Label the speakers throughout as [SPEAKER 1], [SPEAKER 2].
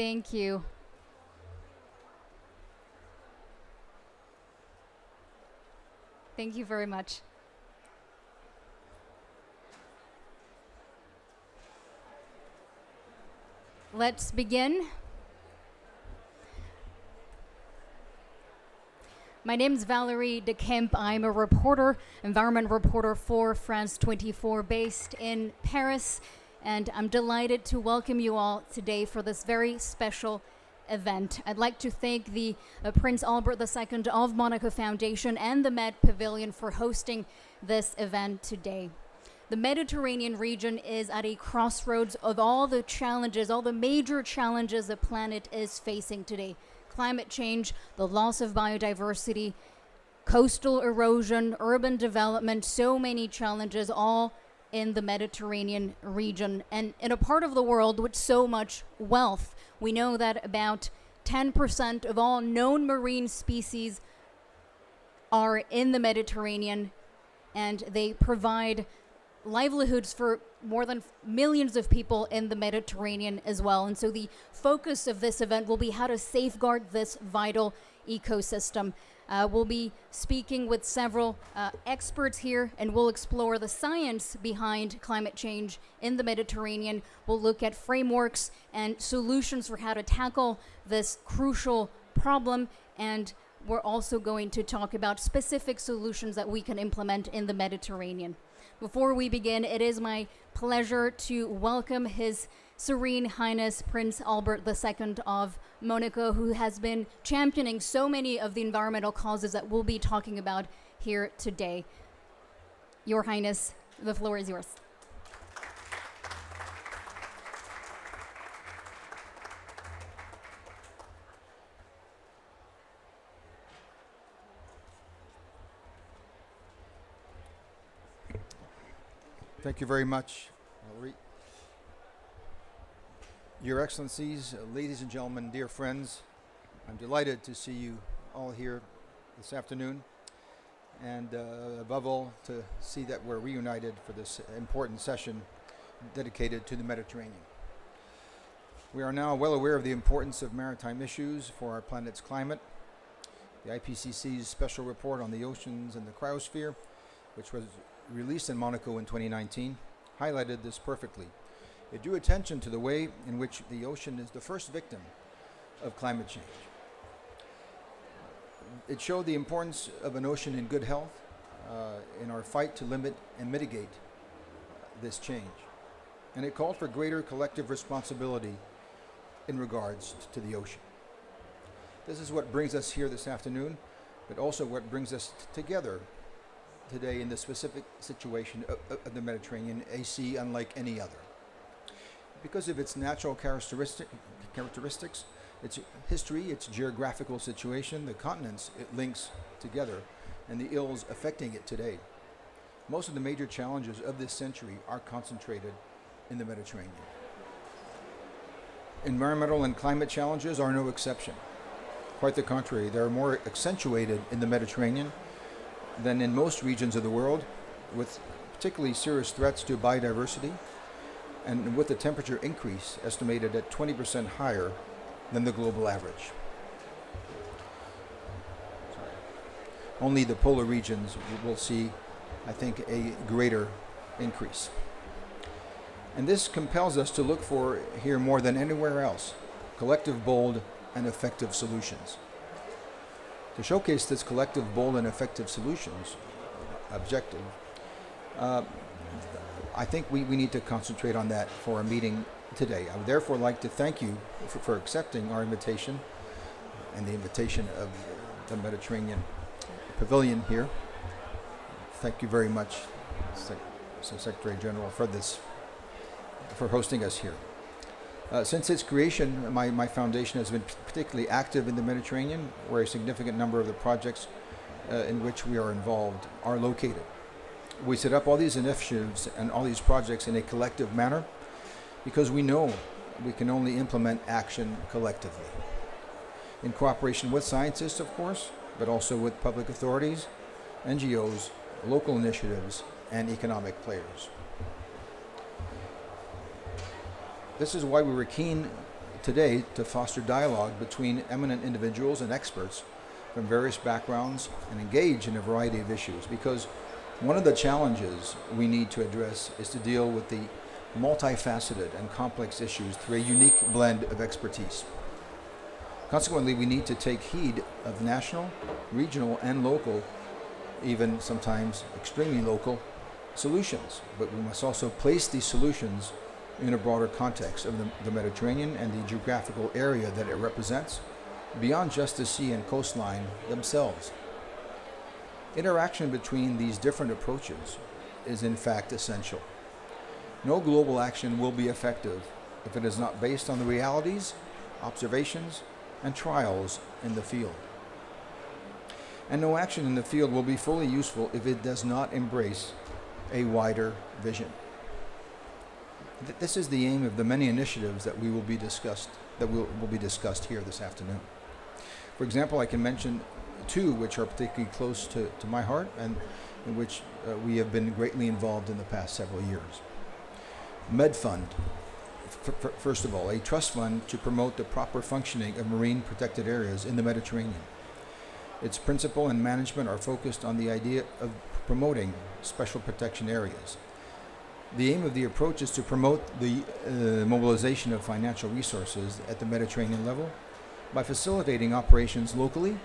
[SPEAKER 1] Thank you. Thank you very much. Let's begin. My name is Valerie de Kemp. I'm a reporter, environment reporter for France 24 based in Paris, and I'm delighted to welcome you all today for this very special event. I'd like to thank the Prince Albert II of Monaco Foundation and the Med Pavilion for hosting this event today. The Mediterranean region is at a crossroads of all the challenges, all the major challenges the planet is facing today. Climate change, the loss of biodiversity, coastal erosion, urban development, so many challenges, all in the Mediterranean region. And in a part of the world with so much wealth, we know that about 10% of all known marine species are in the Mediterranean, and they provide livelihoods for more than millions of people in the Mediterranean as well. And so the focus of this event will be how to safeguard this vital ecosystem. We'll be speaking with several experts here, and we'll explore the science behind climate change in the Mediterranean. We'll look at frameworks and solutions for how to tackle this crucial problem, and we're also going to talk about specific solutions that we can implement in the Mediterranean. Before we begin, it is my pleasure to welcome His Serene Highness Prince Albert II of Monaco, who has been championing so many of the environmental causes that we'll be talking about here today. Your Highness, the floor is yours.
[SPEAKER 2] Thank you very much, Valerie. Your Excellencies, ladies and gentlemen, dear friends, I'm delighted to see you all here this afternoon, and above all, to see that we're reunited for this important session dedicated to the Mediterranean. We are now well aware of the importance of maritime issues for our planet's climate. The IPCC's special report on the oceans and the cryosphere, which was released in Monaco in 2019, highlighted this perfectly. It drew attention to the way in which the ocean is the first victim of climate change. It showed the importance of an ocean in good health in our fight to limit and mitigate this change. And it called for greater collective responsibility in regards to the ocean. This is what brings us here this afternoon, but also what brings us together today in the specific situation of the Mediterranean, a sea unlike any other. Because of its natural characteristics, its history, its geographical situation, the continents it links together, and the ills affecting it today. Most of the major challenges of this century are concentrated in the Mediterranean. Environmental and climate challenges are no exception. Quite the contrary, they are more accentuated in the Mediterranean than in most regions of the world, with particularly serious threats to biodiversity, and with the temperature increase estimated at 20% higher than the global average. Only the polar regions will see, I think, a greater increase. And this compels us to look for, here more than anywhere else, collective, bold, and effective solutions. To showcase this collective, bold, and effective solutions objective, I think we need to concentrate on that for our meeting today. I would therefore like to thank you for accepting our invitation and the invitation of the Mediterranean Pavilion here. Thank you very much, Secretary General, for hosting us here. Since its creation, my foundation has been particularly active in the Mediterranean, where a significant number of the projects in which we are involved are located. We set up all these initiatives and all these projects in a collective manner because we know we can only implement action collectively. In cooperation with scientists, of course, but also with public authorities, NGOs, local initiatives, and economic players. This is why we were keen today to foster dialogue between eminent individuals and experts from various backgrounds and engage in a variety of issues, because one of the challenges we need to address is to deal with the multifaceted and complex issues through a unique blend of expertise. Consequently, we need to take heed of national, regional, and local, even sometimes extremely local, solutions. But we must also place these solutions in a broader context of the Mediterranean and the geographical area that it represents, beyond just the sea and coastline themselves. Interaction between these different approaches is in fact essential. No global action will be effective if it is not based on the realities, observations, and trials in the field. And no action in the field will be fully useful if it does not embrace a wider vision. This is the aim of the many initiatives that will be discussed here this afternoon. For example, I can mention two which are particularly close to my heart and in which we have been greatly involved in the past several years. MedFund, first of all, a trust fund to promote the proper functioning of marine protected areas in the Mediterranean. Its principle and management are focused on the idea of promoting special protection areas. The aim of the approach is to promote the mobilization of financial resources at the Mediterranean level by facilitating operations locally,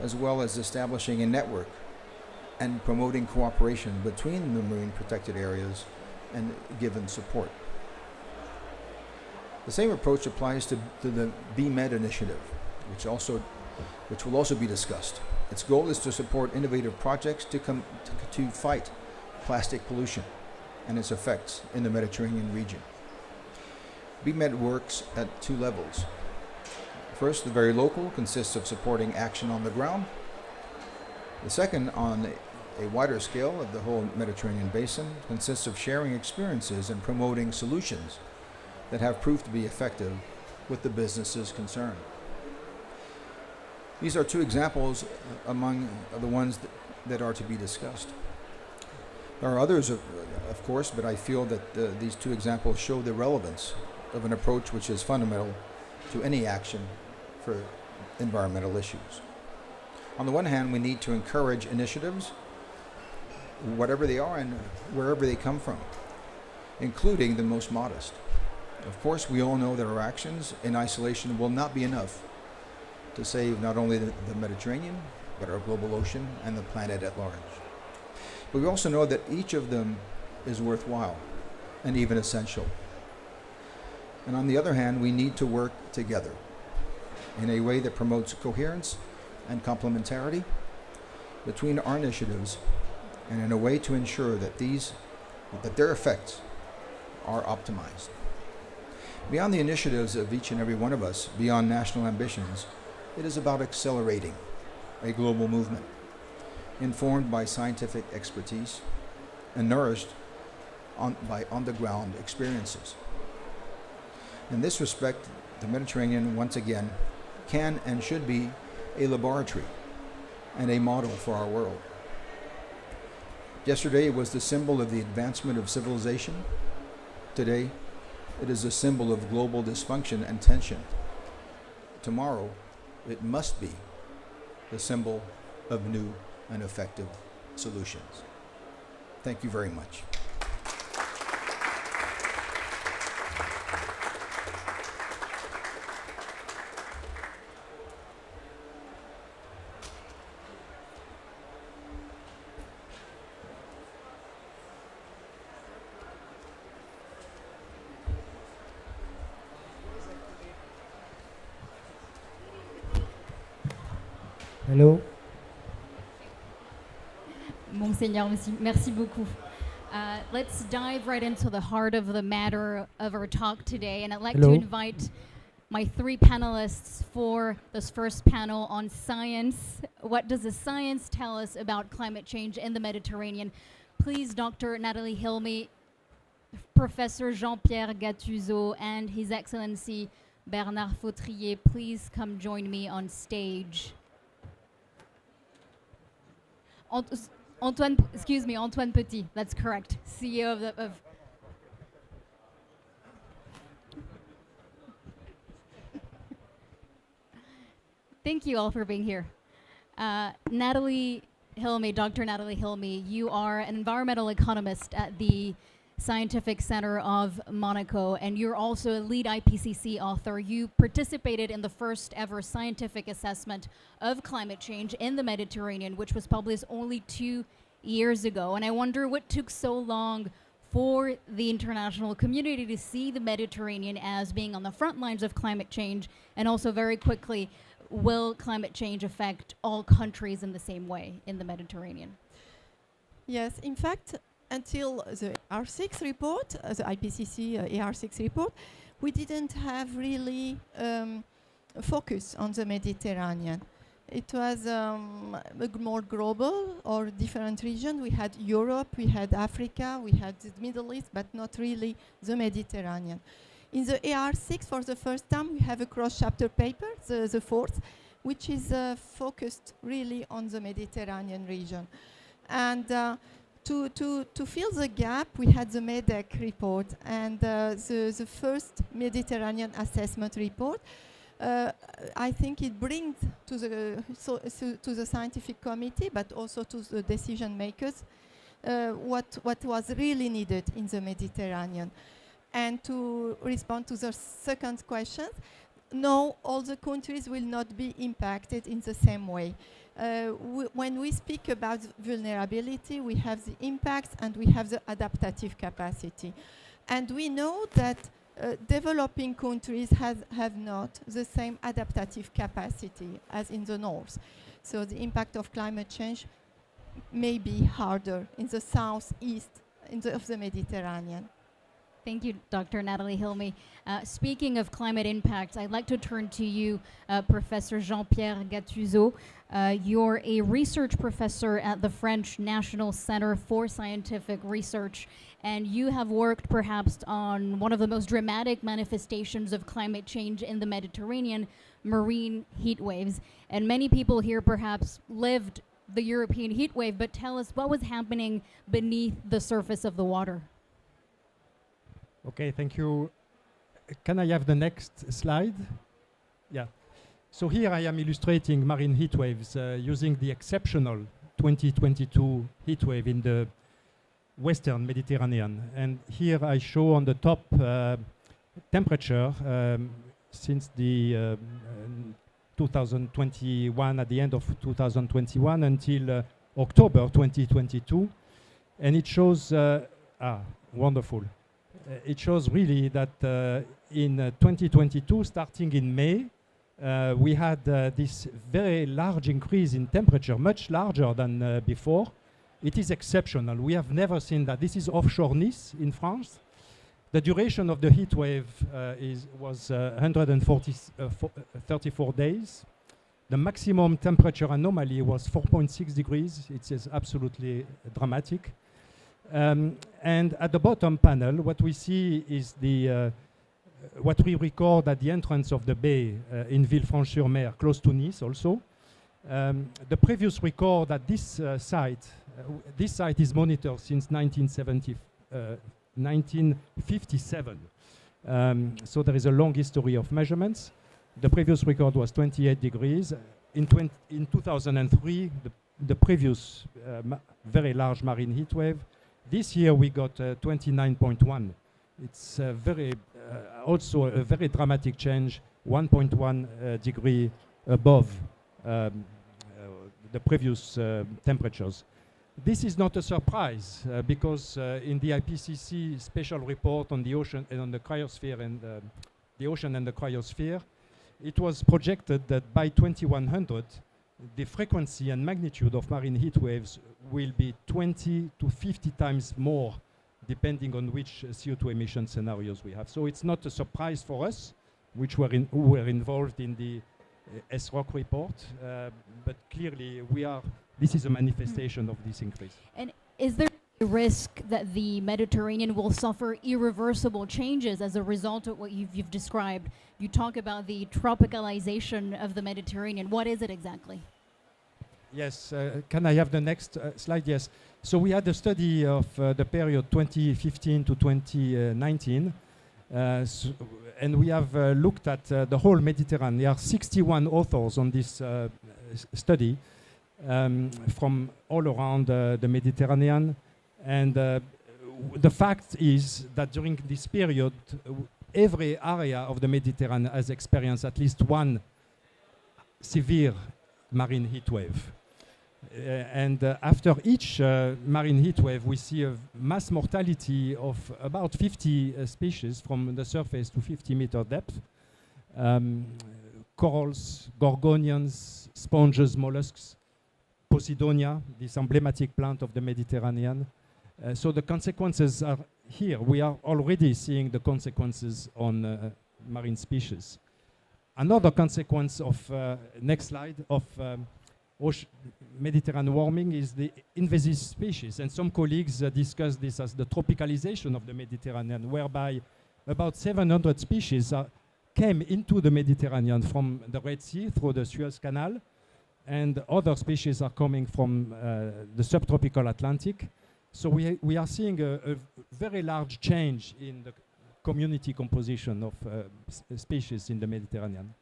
[SPEAKER 2] as well as establishing a network and promoting cooperation between the marine protected areas and given support. The same approach applies to the BMed initiative, which will also be discussed. Its goal is to support innovative projects to fight plastic pollution and its effects in the Mediterranean region. BMed works at two levels. First, the very local consists of supporting action on the ground. The second, on a wider scale of the whole Mediterranean basin, consists of sharing experiences and promoting solutions that have proved to be effective with the businesses concerned. These are two examples among the ones that are to be discussed. There are others, of course, but I feel that these two examples show the relevance of an approach which is fundamental to any action for environmental issues. On the one hand, we need to encourage initiatives, whatever they are and wherever they come from, including the most modest. Of course, we all know that our actions in isolation will not be enough to save not only the Mediterranean, but our global ocean and the planet at large. But we also know that each of them is worthwhile and even essential. And on the other hand, we need to work together in a way that promotes coherence and complementarity between our initiatives, and in a way to ensure that their effects are optimized. Beyond the initiatives of each and every one of us, beyond national ambitions, it is about accelerating a global movement, informed by scientific expertise and nourished by on-the-ground experiences. In this respect, the Mediterranean, once again, can and should be a laboratory and a model for our world. Yesterday it was the symbol of the advancement of civilization. Today it is a symbol of global dysfunction and tension. Tomorrow it must be the symbol of new and effective solutions. Thank you very much.
[SPEAKER 3] Hello.
[SPEAKER 1] Monseigneur, merci beaucoup. Let's dive right into the heart of the matter of our talk today, and I'd like to invite my three panelists for this first panel on science. What does the science tell us about climate change in the Mediterranean? Please, Dr. Nathalie Hilmy, Professor Jean-Pierre Gattuso, and His Excellency Bernard Fautrier, please come join me on stage. Antoine Petit, that's correct, CEO of Thank you all for being here. Natalie Hilmy, Dr. Natalie Hilmy, you are an environmental economist at the Scientific Center of Monaco, and you're also a lead IPCC author. You participated in the first ever scientific assessment of climate change in the Mediterranean, which was published only 2 years ago. And I wonder what took so long for the international community to see the Mediterranean as being on the front lines of climate change, and also very quickly, will climate change affect all countries in the same way in the Mediterranean?
[SPEAKER 3] Yes, in fact, until the AR6 report, the IPCC AR6 report, we didn't have really a focus on the Mediterranean. It was more global or different region. We had Europe, we had Africa, we had the Middle East, but not really the Mediterranean. In the AR6, for the first time, we have a cross-chapter paper, the fourth, which is focused really on the Mediterranean region. And to fill the gap, we had the MEDEC report and the first Mediterranean assessment report. I think it brings to the scientific committee, but also to the decision makers, what was really needed in the Mediterranean. And to respond to the second question, no, all the countries will not be impacted in the same way. When we speak about vulnerability, we have the impacts and we have the adaptive capacity. And we know that developing countries have not the same adaptive capacity as in the north. So the impact of climate change may be harder in the southeast of the Mediterranean.
[SPEAKER 1] Thank you, Dr. Natalie Hilmy. Speaking of climate impacts, I'd like to turn to you, Professor Jean-Pierre Gattuso. You're a research professor at the French National Center for Scientific Research, and you have worked perhaps on one of the most dramatic manifestations of climate change in the Mediterranean, marine heat waves. And many people here perhaps lived the European heat wave, but tell us what was happening beneath the surface of the water.
[SPEAKER 4] Okay, thank you. Can I have the next slide? Yeah. So here I am illustrating marine heat waves using the exceptional 2022 heat wave in the Western Mediterranean. And here I show on the top temperature since the 2021, at the end of 2021 until October 2022. And it shows, wonderful. It shows really that in 2022, starting in May, we had this very large increase in temperature, much larger than before. It is exceptional. We have never seen that. This is offshore Nice in France. The duration of the heat wave was 134 days. The maximum temperature anomaly was 4.6 degrees. It is absolutely dramatic. And at the bottom panel, what we see is what we record at the entrance of the bay in Villefranche-sur-Mer, close to Nice also. The previous record at this site is monitored since 1957. So there is a long history of measurements. The previous record was 28 degrees. In 2003, the previous very large marine heat wave. This year we got 29.1. It's also a very dramatic change, 1.1 degree above the previous temperatures. This is not a surprise because in the IPCC special report on the ocean and on the cryosphere and the ocean and the cryosphere, it was projected that by 2100, the frequency and magnitude of marine heat waves will be 20 to 50 times more, depending on which CO2 emission scenarios we have. So it's not a surprise for us, who were involved in the SROC report, but clearly this is a manifestation of this increase.
[SPEAKER 1] And is there a risk that the Mediterranean will suffer irreversible changes as a result of what you've described? You talk about the tropicalization of the Mediterranean. What is it exactly?
[SPEAKER 4] Yes, can I have the next slide? Yes. So we had a study of the period 2015 to 2019, And we have looked at the whole Mediterranean. There are 61 authors on this study from all around the Mediterranean. And the fact is that during this period, every area of the Mediterranean has experienced at least one severe marine heat wave. And after each marine heat wave, we see a mass mortality of about 50 species from the surface to 50-meter depth. Corals, gorgonians, sponges, mollusks, Posidonia, this emblematic plant of the Mediterranean. So the consequences are here. We are already seeing the consequences on marine species. Another consequence of, next slide, of Mediterranean warming is the invasive species. And some colleagues discuss this as the tropicalization of the Mediterranean, whereby about 700 species came into the Mediterranean from the Red Sea through the Suez Canal, and other species are coming from the subtropical Atlantic. So we are seeing a very large change in the community composition of species in the Mediterranean.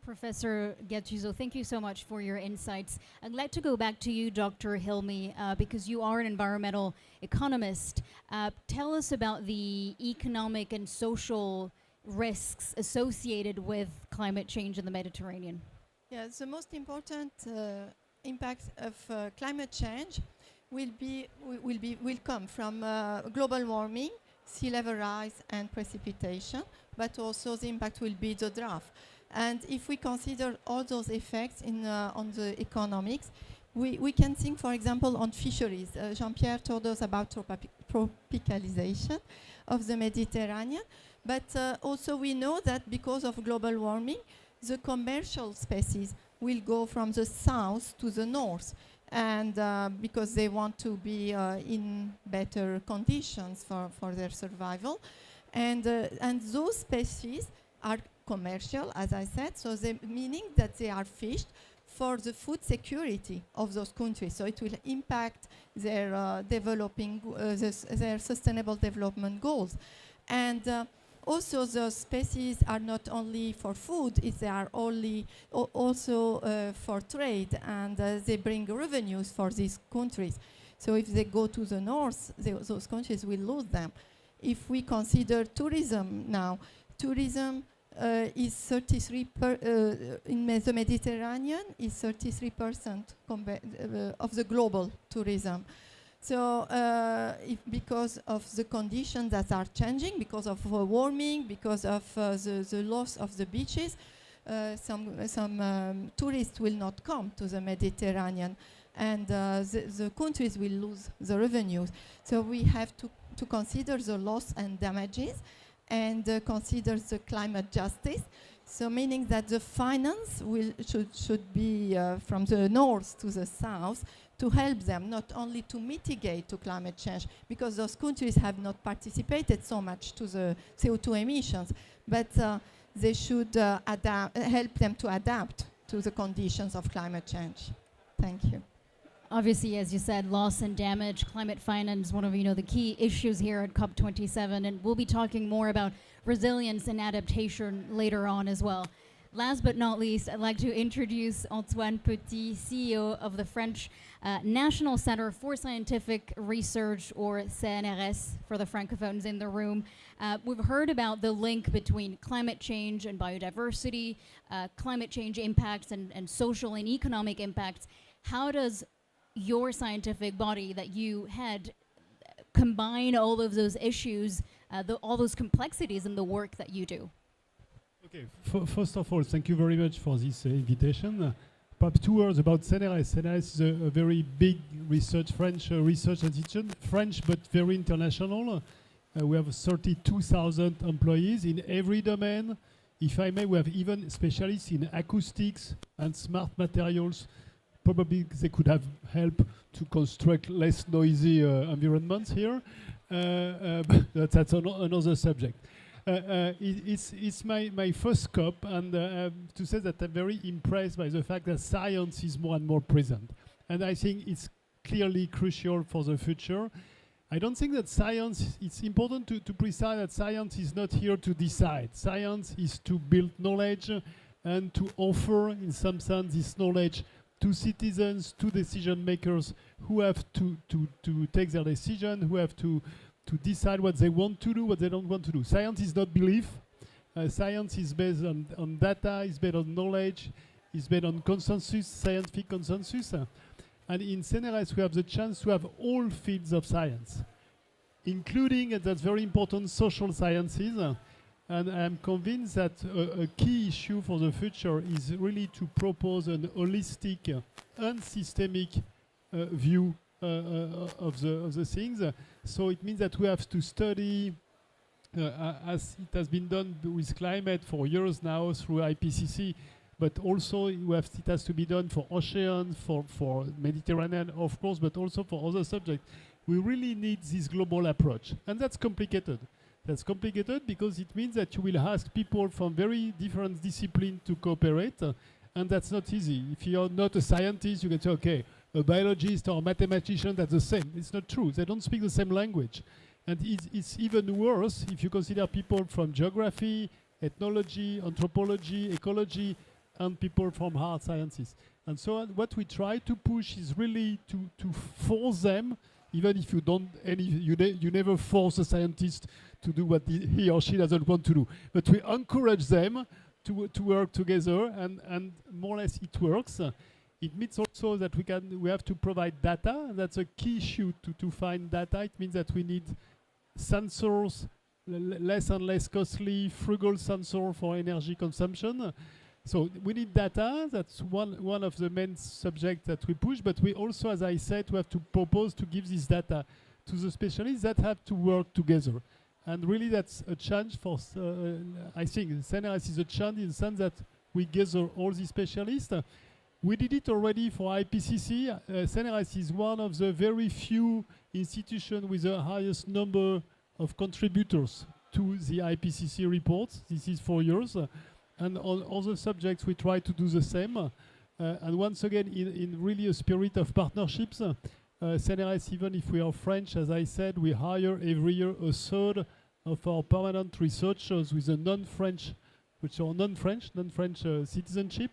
[SPEAKER 1] Professor Gattuso, thank you so much for your insights. I'd like to go back to you, Dr. Hilmi, because you are an environmental economist. Tell us about the economic and social risks associated with climate change in the Mediterranean.
[SPEAKER 3] Yeah, the most important impact of climate change will come from global warming, sea level rise, and precipitation, but also the impact will be the drought. And if we consider all those effects on the economics, we can think, for example, on fisheries. Jean-Pierre told us about tropicalization of the Mediterranean, but also we know that because of global warming, the commercial species will go from the south to the north, and because they want to be in better conditions for their survival. And those species are commercial, as I said, so meaning that they are fished for the food security of those countries. So it will impact their their sustainable development goals. And also the species are not only for food, they are also for trade, and they bring revenues for these countries. So if they go to the north, those countries will lose them. If we consider tourism now, tourism is 33 in the Mediterranean is 33% of the global tourism. So because of the conditions that are changing, because of warming, because of the loss of the beaches, some tourists will not come to the Mediterranean, and the countries will lose the revenues. So we have to consider the loss and damages, and consider the climate justice. So meaning that the finance should be from the north to the south to help them not only to mitigate to climate change, because those countries have not participated so much to the CO2 emissions, but they should help them to adapt to the conditions of climate change. Thank you.
[SPEAKER 1] Obviously, as you said, loss and damage, climate finance, one of the key issues here at COP27, and we'll be talking more about resilience and adaptation later on as well. Last but not least, I'd like to introduce Antoine Petit, CEO of the French National Center for Scientific Research, or CNRS, for the Francophones in the room. We've heard about the link between climate change and biodiversity, climate change impacts and social and economic impacts. How does your scientific body that you head combine all of those issues, all those complexities in the work that you do?
[SPEAKER 5] Okay, first of all, thank you very much for this invitation. Perhaps 2 words about CNRS. CNRS is a very big French research institution, French but very international. We have 32,000 employees in every domain. If I may, we have even specialists in acoustics and smart materials. Probably they could have helped to construct less noisy environments here, but that's another subject. It's my first COP, and to say that I'm very impressed by the fact that science is more and more present. And I think it's clearly crucial for the future. I don't think that science, it's important to precise that science is not here to decide. Science is to build knowledge and to offer, in some sense, this knowledge to citizens, to decision makers who have to take their decision, who have to decide what they want to do, what they don't want to do. Science is not belief. Science is based on data, is based on knowledge, is based on consensus, scientific consensus. And in CNRS, we have the chance to have all fields of science, including, and that's very important, social sciences. And I'm convinced that a key issue for the future is really to propose an holistic and systemic view of the things. So it means that we have to study, as it has been done with climate for years now through IPCC, but also it has to be done for oceans, for Mediterranean, of course, but also for other subjects. We really need this global approach. And that's complicated. That's complicated because it means that you will ask people from very different disciplines to cooperate, and that's not easy. If you're not a scientist, you can say, okay, a biologist or a mathematician, that's the same. It's not true. They don't speak the same language. And it's even worse if you consider people from geography, ethnology, anthropology, ecology, and people from hard sciences. And so what we try to push is really to force them, even if you don't, you never force a scientist to do what he or she doesn't want to do. But we encourage them to work together, and more or less it works. It means also that we have to provide data, and that's a key issue to find data. It means that we need sensors, less and less costly, frugal sensor for energy consumption. So we need data. That's one of the main subjects that we push. But we also, as I said, we have to propose to give this data to the specialists that have to work together. And really, that's a chance for, I think, CNRS is a chance in the sense that we gather all the specialists. We did it already for IPCC. CNRS is one of the very few institutions with the highest number of contributors to the IPCC reports. This is 4 years. And on other subjects, we try to do the same. And once again, in really a spirit of partnerships, CNRS, even if we are French, as I said, we hire every year a third of our permanent researchers with a non-French citizenship.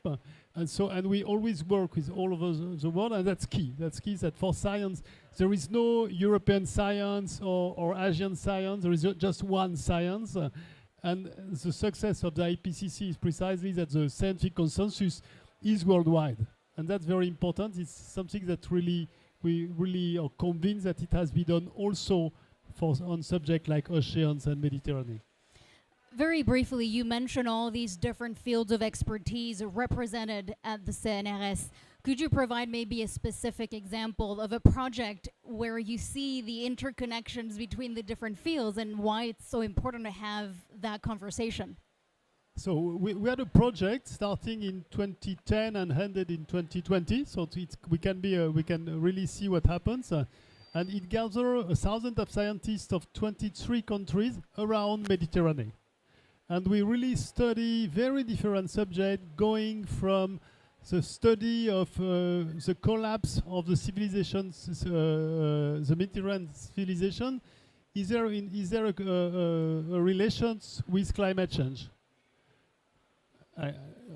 [SPEAKER 5] And we always work with all over the world, and that's key. That's key that for science, there is no European science or Asian science. There is just one science. And the success of the IPCC is precisely that the scientific consensus is worldwide. And that's very important. It's something that we really are convinced that it has been done also on subjects like oceans and Mediterranean.
[SPEAKER 1] Very briefly, you mentioned all these different fields of expertise represented at the CNRS. Could you provide maybe a specific example of a project where you see the interconnections between the different fields and why it's so important to have that conversation?
[SPEAKER 5] So we had a project starting in 2010 and ended in 2020. So we can really see what happens. And it gathered 1,000 of scientists of 23 countries around Mediterranean. And we really study very different subjects, going from the study of the collapse of the civilizations, the Mediterranean civilization. Is there a relations with climate change?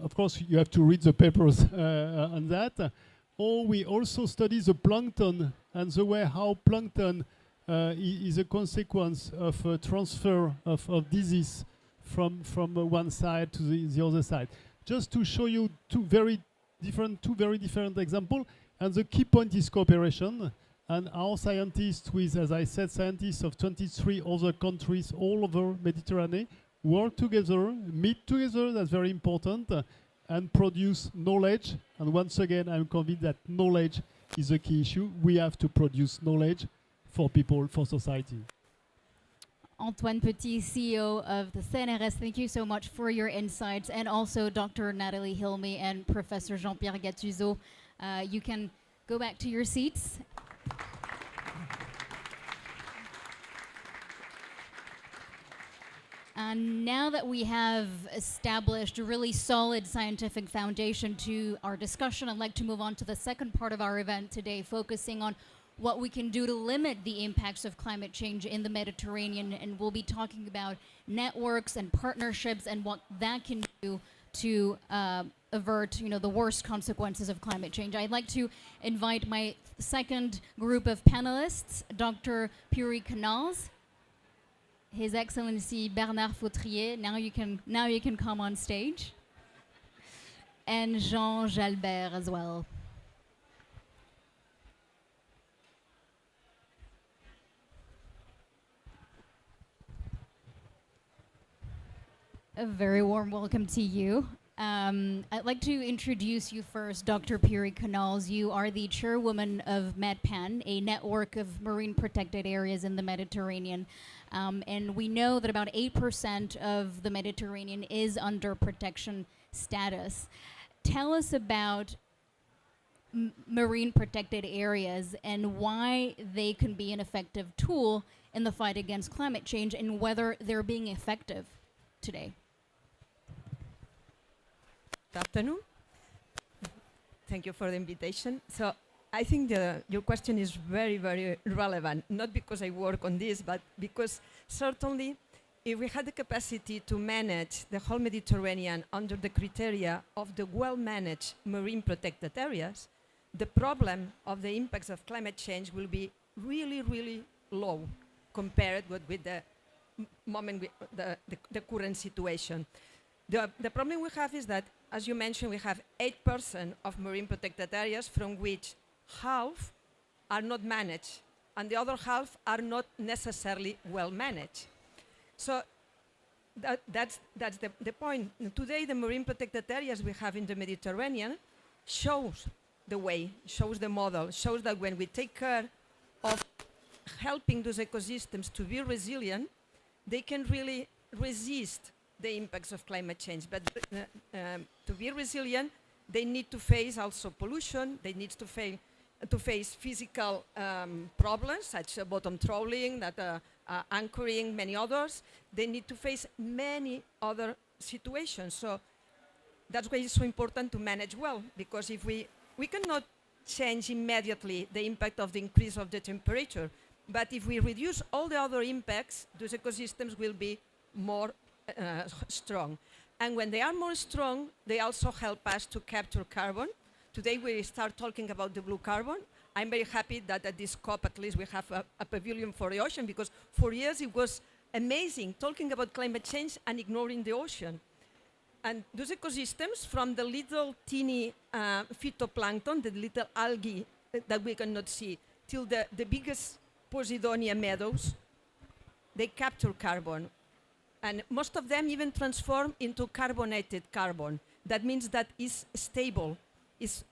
[SPEAKER 5] Of course, you have to read the papers on that. Or we also study the plankton and the way how plankton is a consequence of transfer of disease from one side to the other side. Just to show you two very different examples. And the key point is cooperation. And our scientists, with, as I said, scientists of 23 other countries all over Mediterranean, work together, meet together, that's very important, and produce knowledge. And once again, I'm convinced that knowledge is a key issue. We have to produce knowledge for people, for society.
[SPEAKER 1] Antoine Petit, CEO of the CNRS, thank you so much for your insights, and also Dr. Nathalie Hilmy and Professor Jean-Pierre Gattuso. You can go back to your seats. And now that we have established a really solid scientific foundation to our discussion, I'd like to move on to the second part of our event today, focusing on what we can do to limit the impacts of climate change in the Mediterranean, and we'll be talking about networks and partnerships and what that can do to avert, the worst consequences of climate change. I'd like to invite my second group of panelists, Dr. Puri Canals, His Excellency Bernard Fautrier. Now you can come on stage, and Jean Jalbert as well. A very warm welcome to you. I'd like to introduce you first, Dr. Puri Canals. You are the chairwoman of MedPan, a network of marine protected areas in the Mediterranean. And we know that about 8% of the Mediterranean is under protection status. Tell us about marine protected areas and why they can be an effective tool in the fight against climate change, and whether they're being effective today.
[SPEAKER 6] Good afternoon. Thank you for the invitation. So I think your question is very, very relevant, not because I work on this, but because certainly if we had the capacity to manage the whole Mediterranean under the criteria of the well-managed marine protected areas, the problem of the impacts of climate change will be really, really low compared with the moment, the current situation. The problem we have is that, as you mentioned, we have 8% of marine protected areas, from which half are not managed, and the other half are not necessarily well managed. So that's the point. Today, the marine protected areas we have in the Mediterranean shows the way, shows the model, shows that when we take care of helping those ecosystems to be resilient, they can really resist the impacts of climate change. But to be resilient, they need to face also pollution. They need to face physical problems, such as bottom trawling, anchoring, many others. They need to face many other situations. So that's why it's so important to manage well, because if we cannot change immediately the impact of the increase of the temperature, but if we reduce all the other impacts, those ecosystems will be more strong. And when they are more strong, they also help us to capture carbon. Today we start talking about the blue carbon. I'm very happy that at this COP at least we have a pavilion for the ocean, because for years it was amazing talking about climate change and ignoring the ocean. And those ecosystems, from the little teeny phytoplankton, the little algae that we cannot see, till the biggest Posidonia meadows, they capture carbon. And most of them even transform into carbonated carbon. That means that it's stable, it's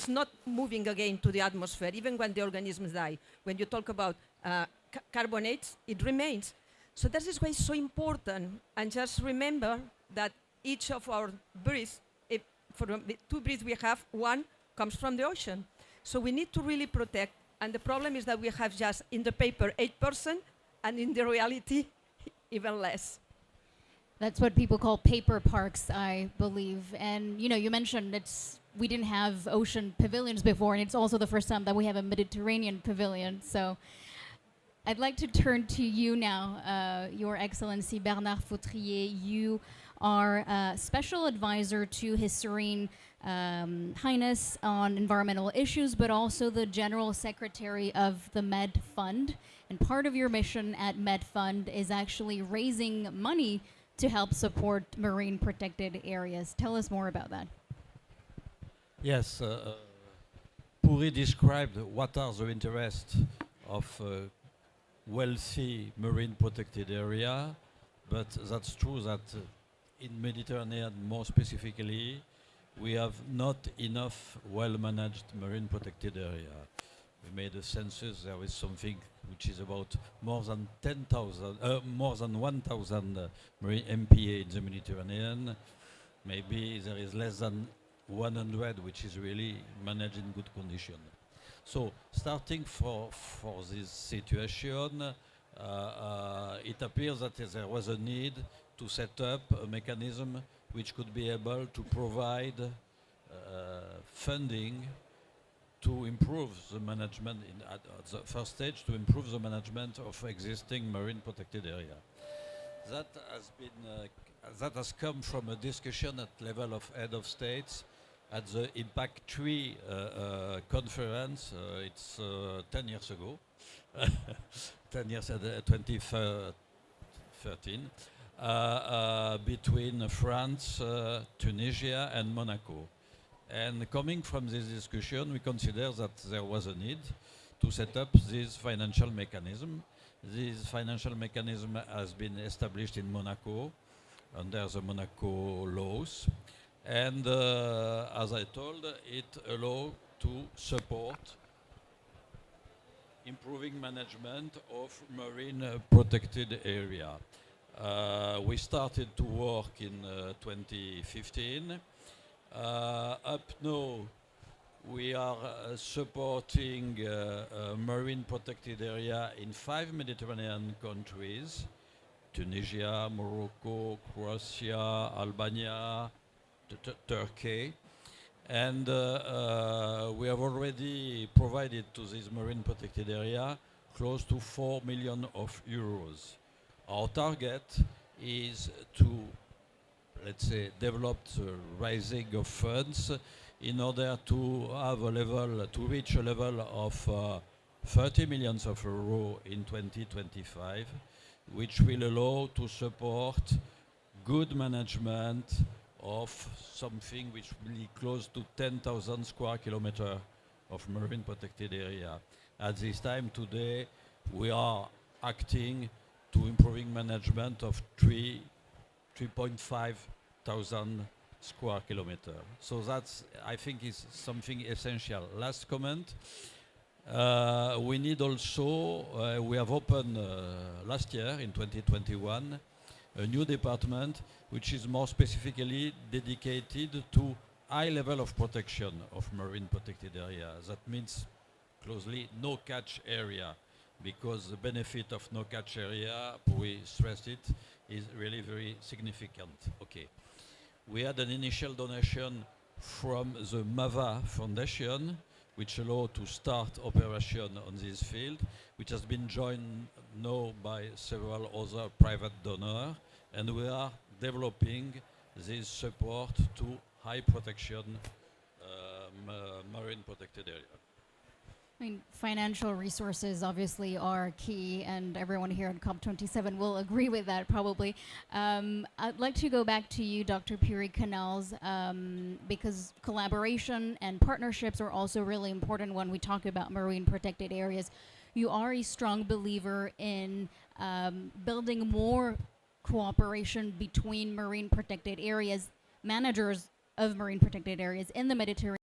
[SPEAKER 6] not moving again to the atmosphere, even when the organisms die. When you talk about carbonates, it remains. So that is why it's so important. And just remember that each of our breaths, for the 2 breaths we have, 1 comes from the ocean. So we need to really protect. And the problem is that we have just in the paper 8%, and in the reality, even less.
[SPEAKER 1] That's what people call paper parks, I believe. And you mentioned we didn't have ocean pavilions before, and it's also the first time that we have a Mediterranean pavilion. So I'd like to turn to you now, Your Excellency Bernard Fautrier. You are a special advisor to His Serene Highness on environmental issues, but also the General Secretary of the Med Fund. And part of your mission at Med Fund is actually raising money to help support marine protected areas. Tell us more about that.
[SPEAKER 7] Yes, Puri described what are the interests of wealthy marine protected area, but that's true that in Mediterranean more specifically, we have not enough well-managed marine protected area. We made a census, there is something which is about more than 1,000 marine MPA in the Mediterranean. Maybe there is less than 100 which is really managed in good condition. So starting for this situation, it appears that there was a need to set up a mechanism which could be able to provide funding to improve the management at the first stage, to improve the management of existing marine protected area. That has been that has come from a discussion at level of head of states at the Impact 3 conference. It's 10 years ago, 10 years at 2013, between France, Tunisia, and Monaco. And coming from this discussion, we consider that there was a need to set up this financial mechanism. This financial mechanism has been established in Monaco under the Monaco laws. And as I told, it allows to support improving management of marine protected area. We started to work in 2015. Up now, we are supporting marine protected area in 5 Mediterranean countries: Tunisia, Morocco, Croatia, Albania, Turkey. And we have already provided to this marine protected area close to 4 million euros. Our target is to, let's say, develop the raising of funds in order to have a level, to reach a level of 30 million euros in 2025, which will allow to support good management of something which will be close to 10,000 square kilometers of marine protected area. At this time today, we are acting to improving management of 3.5 thousand square kilometers. So that's, I think, is something essential. Last comment. We need also, we have opened last year in 2021 a new department which is more specifically dedicated to high level of protection of marine protected area. That means closely no catch area, because the benefit of no catch area, we stress it, is really very significant. Okay. We had an initial donation from the MAVA Foundation, which allowed to start operation on this field, which has been joined now by several other private donors, and we are developing this support to high protection marine protected area.
[SPEAKER 1] I mean, financial resources obviously are key, and everyone here at COP27 will agree with that probably. I'd like to go back to you, Dr. Puri-Canals, because collaboration and partnerships are also really important when we talk about marine protected areas. You are a strong believer in building more cooperation between marine protected areas, managers of marine protected areas in the Mediterranean.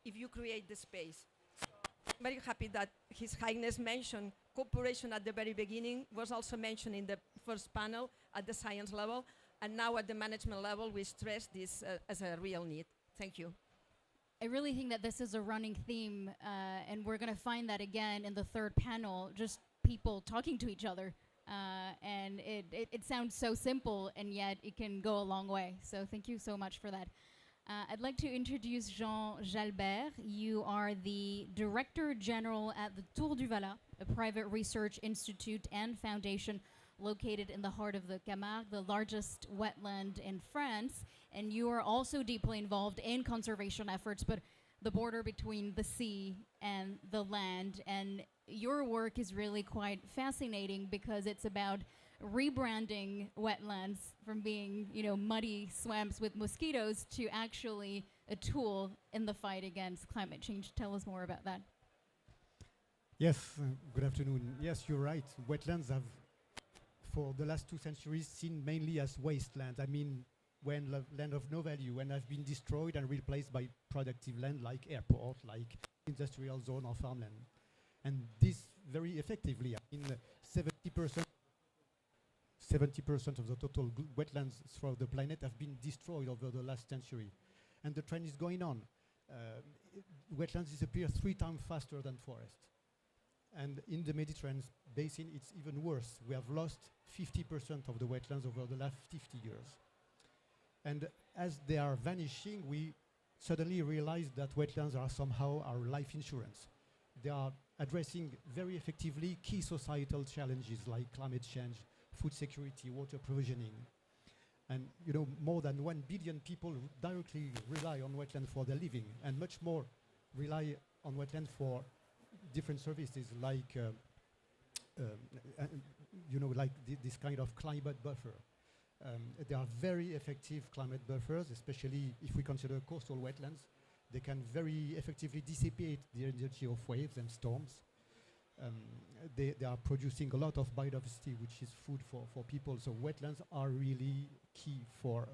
[SPEAKER 6] if you create the space. I'm very happy that His Highness mentioned cooperation at the very beginning, was also mentioned in the first panel at the science level, and now at the management level, we stress this as a real need. Thank you.
[SPEAKER 1] I really think that this is a running theme, and we're going to find that again in the third panel, just people talking to each other. And it sounds so simple, and yet it can go a long way. So thank you so much for that. I'd like to introduce Jean Jalbert. You are the Director General at the Tour du Valat, a private research institute and foundation located in the heart of the Camargue, the largest wetland in France. And you are also deeply involved in conservation efforts, but the border between the sea and the land. And your work is really quite fascinating because it's about rebranding wetlands from being, muddy swamps with mosquitoes to actually a tool in the fight against climate change. Tell us more about that.
[SPEAKER 8] Yes, good afternoon. Yes, you're right. Wetlands have, for the last 2 centuries, seen mainly as wasteland. I mean, when land of no value, and have been destroyed and replaced by productive land like airport, like industrial zone or farmland. And this very effectively, I mean, 70% of the total wetlands throughout the planet have been destroyed over the last century. And the trend is going on. Wetlands disappear 3 times faster than forests. And in the Mediterranean basin, it's even worse. We have lost 50% of the wetlands over the last 50 years. And as they are vanishing, we suddenly realize that wetlands are somehow our life insurance. They are addressing very effectively key societal challenges like climate change, food security, water provisioning. And more than 1 billion people directly rely on wetland for their living, and much more rely on wetland for different services like, this kind of climate buffer. They are very effective climate buffers, especially if we consider coastal wetlands. They can very effectively dissipate the energy of waves and storms. They are producing a lot of biodiversity, which is food for people. So wetlands are really key for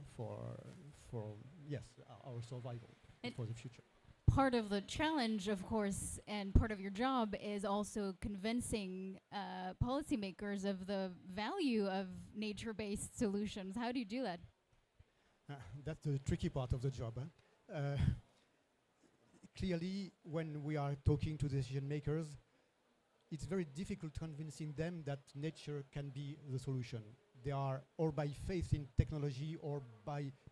[SPEAKER 8] our survival and for the future.
[SPEAKER 1] Part of the challenge, of course, and part of your job is also convincing policymakers of the value of nature-based solutions. How do you do that?
[SPEAKER 8] That's the tricky part of the job. Clearly, when we are talking to decision makers, it's very difficult convincing them that nature can be the solution. They are or by faith in technology or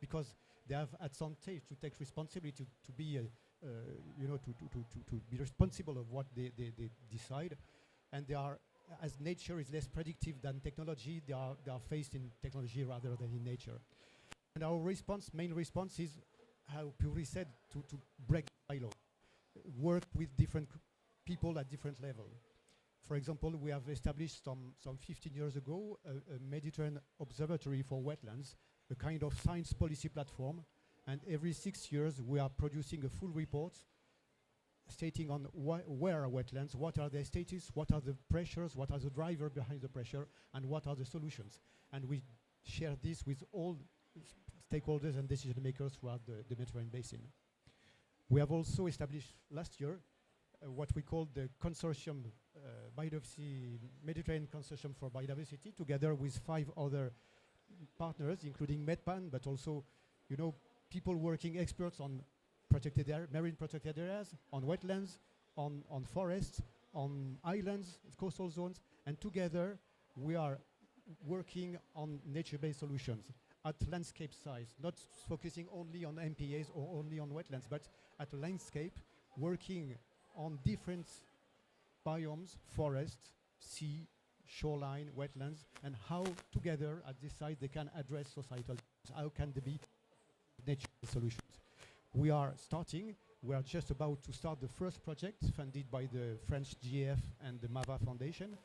[SPEAKER 8] because they have at some stage to take responsibility to be to be responsible of what they decide. And they are, as nature is less predictive than technology, they are faced in technology rather than in nature. And our main response is, how Puri said, to break the silo, work with different people at different levels. For example, we have established some 15 years ago a Mediterranean Observatory for Wetlands, a kind of science policy platform. And every 6 years, we are producing a full report stating on where are wetlands, what are their status, what are the pressures, what are the drivers behind the pressure, and what are the solutions. And we share this with all stakeholders and decision makers throughout the Mediterranean basin. We have also established last year what we call the consortium, biodiversity, Mediterranean Consortium for Biodiversity, together with 5 other partners, including MedPan, but also, people working experts on marine protected areas, on wetlands, on forests, on islands, coastal zones, and together we are working on nature-based solutions at landscape size, not focusing only on MPAs or only on wetlands, but at a landscape, working on different biomes, forest, sea, shoreline, wetlands, and how together at this site they can address societal, how can they be nature solutions. We are just about to start the first project funded by the French GAF and the MAVA Foundation.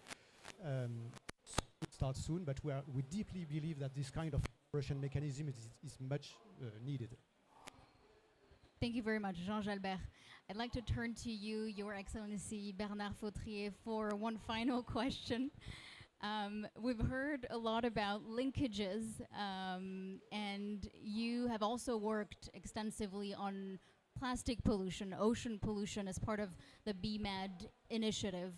[SPEAKER 8] It starts soon, but we deeply believe that this kind of cooperation mechanism is much needed.
[SPEAKER 1] Thank you very much, Jean Jalbert. I'd like to turn to you, Your Excellency Bernard Fautrier, for one final question. We've heard a lot about linkages, and you have also worked extensively on plastic pollution, ocean pollution as part of the BMAD initiative.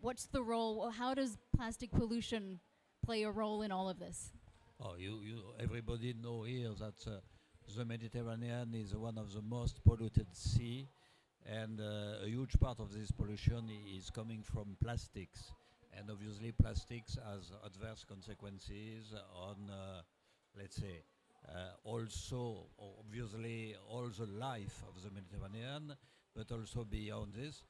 [SPEAKER 1] What's the role? How does plastic pollution play a role in all of this?
[SPEAKER 7] Oh, everybody know here that the Mediterranean is one of the most polluted sea, and a huge part of this pollution is coming from plastics. And obviously plastics has adverse consequences on, let's say, also obviously all the life of the Mediterranean, but also beyond this,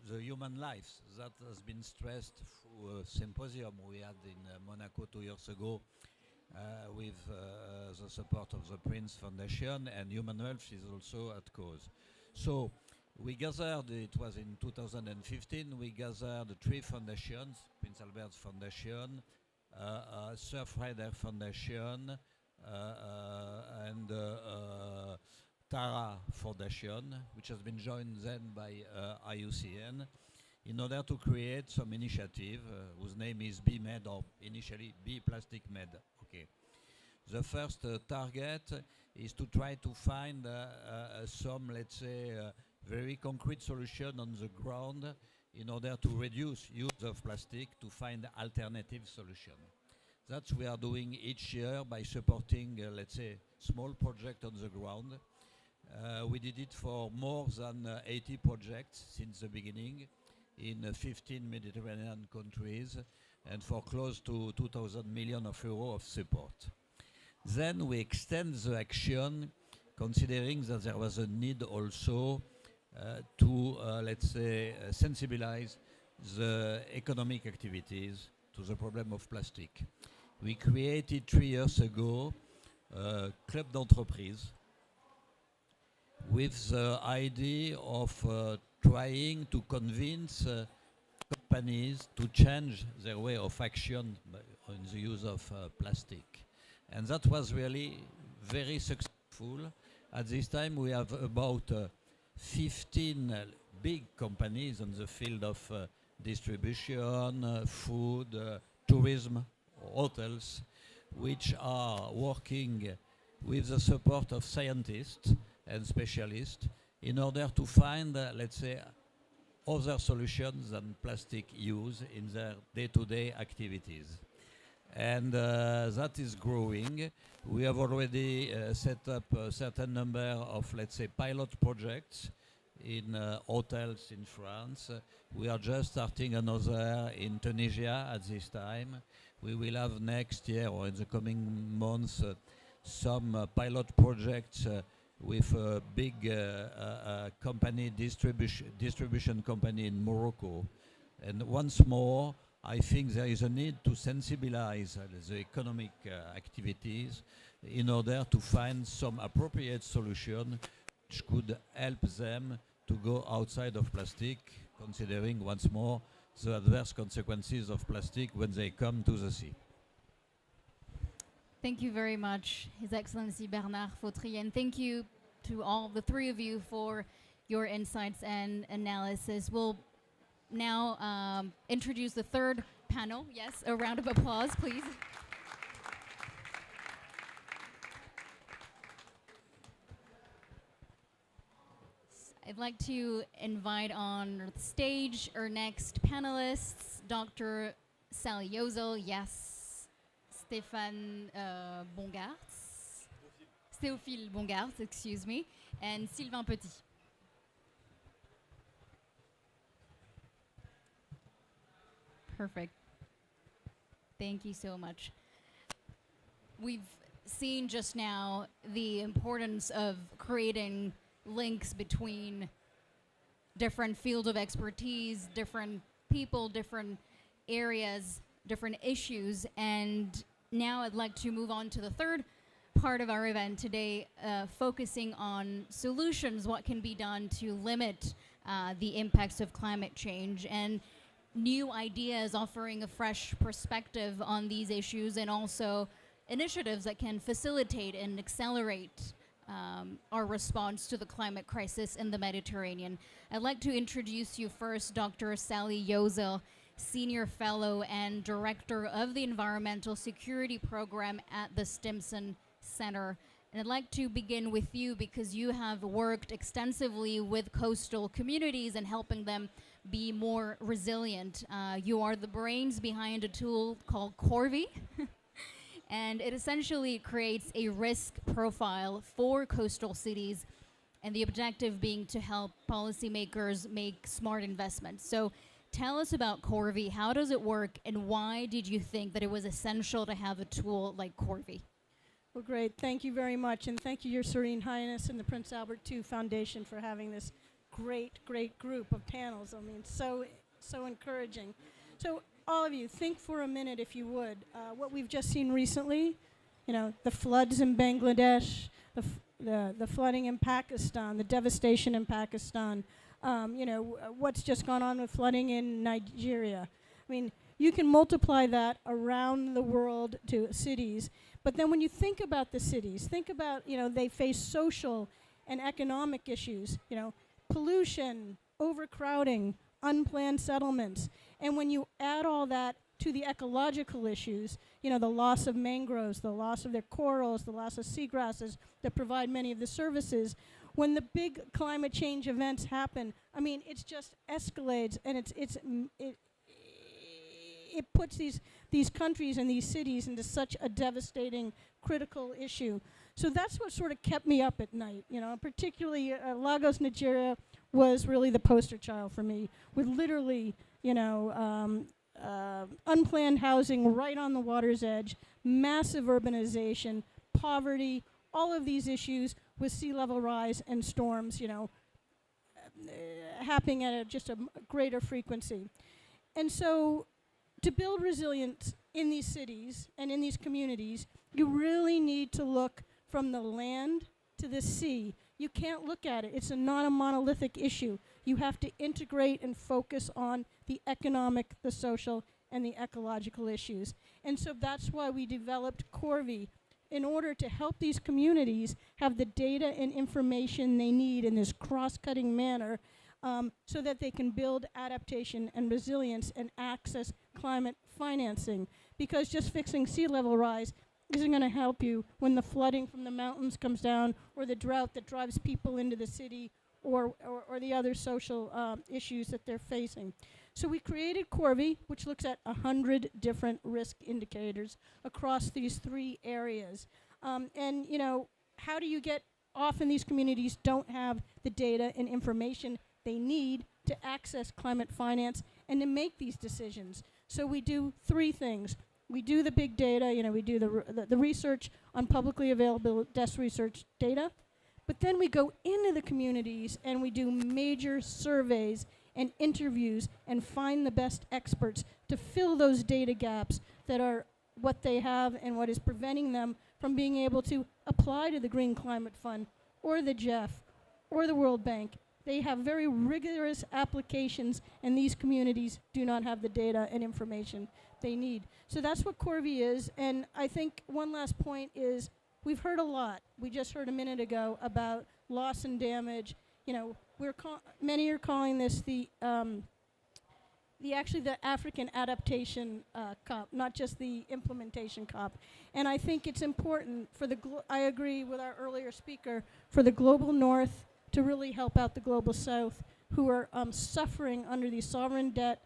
[SPEAKER 7] the human lives. That has been stressed through a symposium we had in Monaco 2 years ago with the support of the Prince Foundation, and human health is also at cause. So we gathered, it was in 2015, we gathered 3 foundations, Prince Albert's Foundation, Surfrider Foundation, and Tara Foundation, which has been joined then by IUCN, in order to create some initiative whose name is BMed, or initially Be Plastic Med. Okay. The first target is to try to find some, let's say, very concrete solution on the ground in order to reduce use of plastic, to find alternative solution. That's we are doing each year by supporting, let's say, small project on the ground. We did it for more than 80 projects since the beginning in 15 Mediterranean countries, and for close to 2,000 million of euros of support. Then we extend the action, considering that there was a need also to, let's say, sensibilize the economic activities to the problem of plastic. We created 3 years ago a club d'entreprise with the idea of trying to convince companies to change their way of action in the use of plastic. And that was really very successful. At this time we have about 15 big companies in the field of distribution, food, tourism, hotels, which are working with the support of scientists and specialists in order to find, let's say, other solutions than plastic use in their day-to-day activities. And that is growing. We have already set up a certain number of, let's say, pilot projects in hotels in France. We are just starting another in Tunisia at this time. We will have next year or in the coming months some pilot projects with a big company, distribution company in Morocco. And once more, I think there is a need to sensibilize the economic activities in order to find some appropriate solution which could help them to go outside of plastic, considering once more the adverse consequences of plastic when they come to the sea.
[SPEAKER 1] Thank you very much, His Excellency Bernard Fautrier, and thank you to all the 3 of you for your insights and analysis. We'll now introduce the 3rd panel. Yes, a round of applause, please. I'd like to invite on the stage our next panelists, Dr. Sally Yozel, yes, Stéphane Bongartz, Théophile Bongartz, excuse me, and Sylvain Petit. Perfect. Thank you so much. We've seen just now the importance of creating links between different fields of expertise, different people, different areas, different issues. And now I'd like to move on to the 3rd part of our event today, focusing on solutions, what can be done to limit the impacts of climate change, and new ideas offering a fresh perspective on these issues, and also initiatives that can facilitate and accelerate our response to the climate crisis in the Mediterranean. I'd like to introduce you first, Dr. Sally Yozel, Senior Fellow and Director of the Environmental Security Program at the Stimson Center. And I'd like to begin with you because you have worked extensively with coastal communities and helping them be more resilient. You are the brains behind a tool called Corvi, and it essentially creates a risk profile for coastal cities, and the objective being to help policymakers make smart investments. So tell us about Corvi. How does it work, and why did you think that it was essential to have a tool like Corvi?
[SPEAKER 9] Well, great. Thank you very much. And thank you, Your Serene Highness and the Prince Albert II Foundation for having this great group of panels. I mean, so encouraging. So all of you, think for a minute, if you would, what we've just seen recently, the floods in Bangladesh, the flooding in Pakistan, the devastation in Pakistan, what's just gone on with flooding in Nigeria. I mean, you can multiply that around the world to cities. But then when you think about the cities, think about, they face social and economic issues, pollution, overcrowding, unplanned settlements. And when you add all that to the ecological issues, the loss of mangroves, the loss of their corals, the loss of seagrasses that provide many of the services, when the big climate change events happen, I mean, it just escalates, and it puts these countries and these cities into such a devastating, critical issue. So that's what sort of kept me up at night, particularly Lagos, Nigeria was really the poster child for me, with literally, unplanned housing right on the water's edge, massive urbanization, poverty, all of these issues with sea level rise and storms, happening at just a greater frequency. And so to build resilience in these cities and in these communities, you really need to look from the land to the sea. You can't look at it. It's not a monolithic issue. You have to integrate and focus on the economic, the social, and the ecological issues. And so that's why we developed Corvi, in order to help these communities have the data and information they need in this cross-cutting manner, so that they can build adaptation and resilience and access climate financing. Because just fixing sea level rise isn't going to help you when the flooding from the mountains comes down, or the drought that drives people into the city, or the other social issues that they're facing. So we created Corvi, which looks at 100 different risk indicators across these 3 areas. And how do you get, often these communities don't have the data and information they need to access climate finance and to make these decisions. So we do 3 things. We do the big data, we do the research on publicly available desk research data, but then we go into the communities and we do major surveys and interviews and find the best experts to fill those data gaps that are what they have and what is preventing them from being able to apply to the Green Climate Fund or the GEF or the World Bank. They have very rigorous applications, and these communities do not have the data and information they need. So that's what Corvi is. And I think one last point is, we've heard a lot. We just heard a minute ago about loss and damage. Many are calling this the African Adaptation COP, not just the Implementation COP. And I think it's important for I agree with our earlier speaker, for the global north to really help out the global south, who are suffering under the sovereign debt.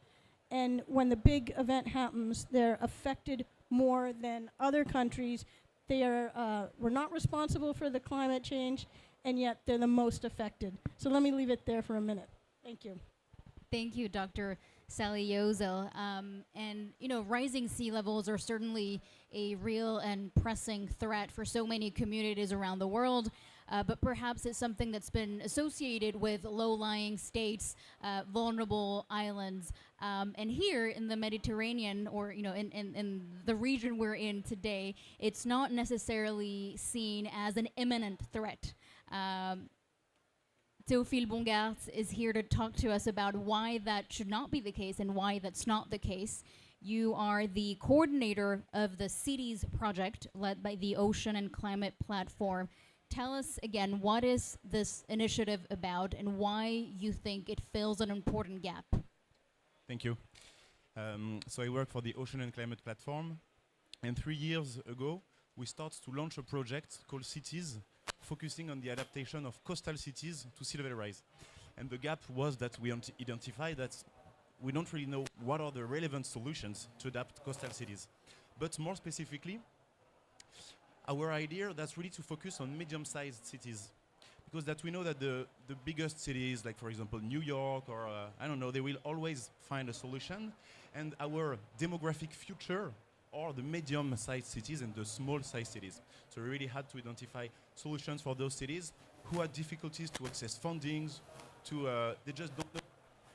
[SPEAKER 9] And when the big event happens, they're affected more than other countries. We're not responsible for the climate change, and yet they're the most affected. So let me leave it there for a minute. Thank you.
[SPEAKER 1] Thank you, Dr. Sally Yozel. And rising sea levels are certainly a real and pressing threat for so many communities around the world. But perhaps it's something that's been associated with low-lying states, vulnerable islands. And here in the Mediterranean, or in the region we're in today, it's not necessarily seen as an imminent threat. Théophile Bongartz is here to talk to us about why that should not be the case and why that's not the case. You are the coordinator of the CITES project led by the Ocean and Climate Platform. Tell us again, what is this initiative about and why you think it fills an important gap?
[SPEAKER 10] Thank you. So I work for the Ocean and Climate Platform, and 3 years ago we start to launch a project called Cities, focusing on the adaptation of coastal cities to sea level rise. And the gap was that we identified that we don't really know what are the relevant solutions to adapt coastal cities. But more specifically, our idea that's really to focus on medium-sized cities. Because that we know that the biggest cities, like for example New York or I don't know, they will always find a solution. And our demographic future are the medium-sized cities and the small-sized cities. So we really had to identify solutions for those cities who had difficulties to access fundings, they just don't know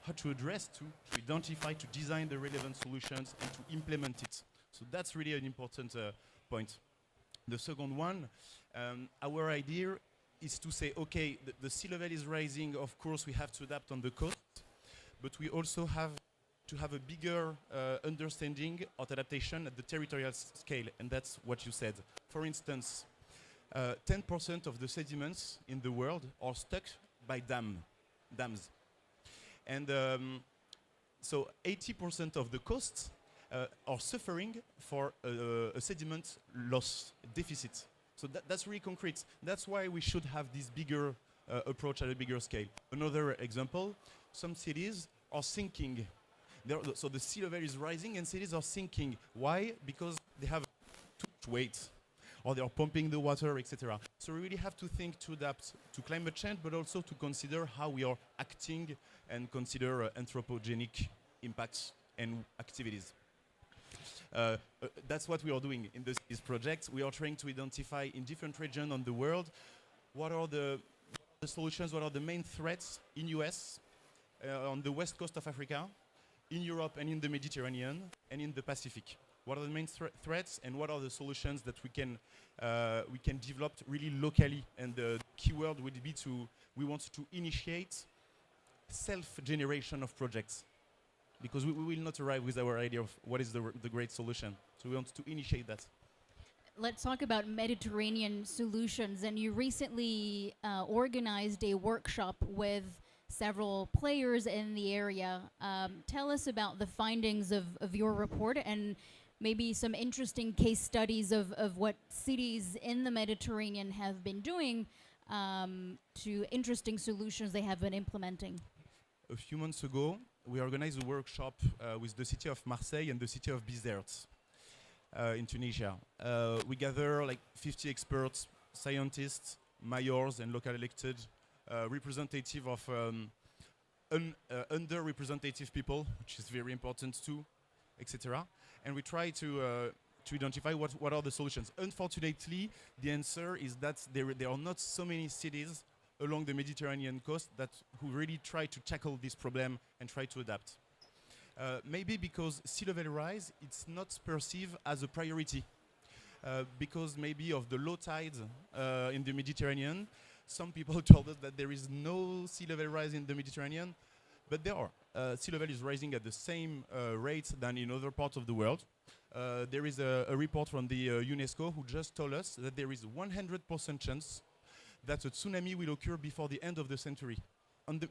[SPEAKER 10] how to address, to identify, to design the relevant solutions and to implement it. So that's really an important point. The second one, our idea is to say, okay, the sea level is rising, of course we have to adapt on the coast, but we also have to have a bigger understanding of adaptation at the territorial scale, and that's what you said. For instance, 10% of the sediments in the world are stuck by dams. And so 80% of the coasts are suffering for a sediment loss, deficit. So that's really concrete. That's why we should have this bigger approach at a bigger scale. Another example, some cities are sinking. So the sea level is rising and cities are sinking. Why? Because they have too much weight, or they are pumping the water, etc. So we really have to think to adapt to climate change, but also to consider how we are acting and consider anthropogenic impacts and activities. That's what we are doing in this project. We are trying to identify in different regions on the world what are the solutions, what are the main threats in US, on the west coast of Africa, in Europe and in the Mediterranean, and in the Pacific. What are the main threats and what are the solutions that we can develop really locally? And the keyword would be we want to initiate self-generation of projects, because we will not arrive with our idea of what is the great solution. So we want to initiate that.
[SPEAKER 1] Let's talk about Mediterranean solutions. And you recently organized a workshop with several players in the area. Tell us about the findings of your report and maybe some interesting case studies of what cities in the Mediterranean have been doing to interesting solutions they have been implementing.
[SPEAKER 10] A few months ago, we organized a workshop with the city of Marseille and the city of Bizerte in Tunisia. We gather like 50 experts, scientists, mayors and local elected representative of underrepresentative people, which is very important too, etc. And we try to identify what are the solutions. Unfortunately, the answer is that there are not so many cities along the Mediterranean coast who really try to tackle this problem and try to adapt. Maybe because sea level rise, it's not perceived as a priority. Because maybe of the low tide in the Mediterranean, some people told us that there is no sea level rise in the Mediterranean, but there are. Sea level is rising at the same rate than in other parts of the world. There is a report from the UNESCO who just told us that there is 100% chance that a tsunami will occur before the end of the century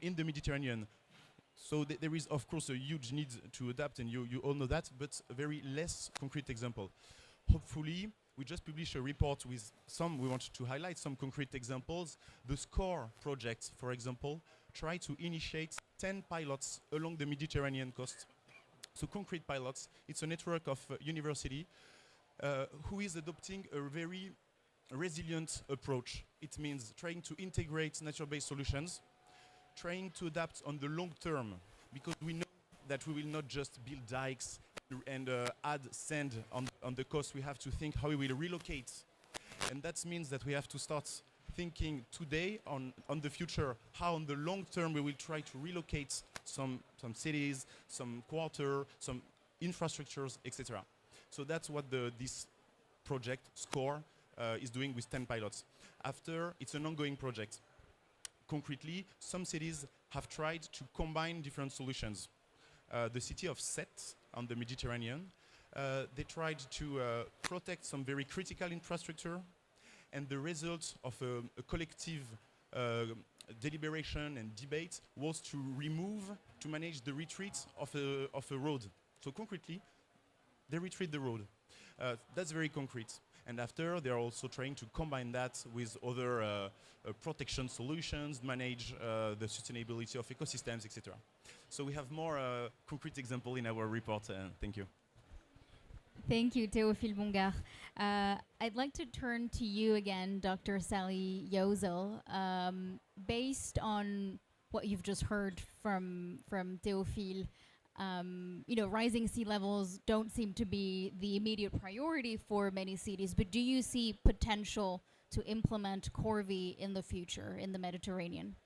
[SPEAKER 10] in the Mediterranean. So there is, of course, a huge need to adapt, and you all know that, but a very less concrete example. Hopefully, we just published a report with we want to highlight some concrete examples. The SCORE project, for example, tried to initiate 10 pilots along the Mediterranean coast. So concrete pilots, it's a network of university who is adopting a very resilient approach. It means trying to integrate nature-based solutions, trying to adapt on the long term, because we know that we will not just build dikes and add sand on the coast. We have to think how we will relocate. And that means that we have to start thinking today on the future, how on the long term we will try to relocate some cities, some quarter, some infrastructures, etc. So that's what this project, SCORE, is doing with 10 pilots. After, it's an ongoing project. Concretely, some cities have tried to combine different solutions. The city of Sète on the Mediterranean, they tried to protect some very critical infrastructure, and the result of a collective deliberation and debate was to manage the retreat of a road. So concretely, they retreat the road. That's very concrete. And after, they're also trying to combine that with other protection solutions, manage the sustainability of ecosystems, etc. So we have more concrete example in our report. Thank you.
[SPEAKER 1] Thank you, Théophile Bongard. I'd like to turn to you again, Dr. Sally Yozel. Based on what you've just heard from Théophile, rising sea levels don't seem to be the immediate priority for many cities, but do you see potential to implement CORVI in the future in the Mediterranean?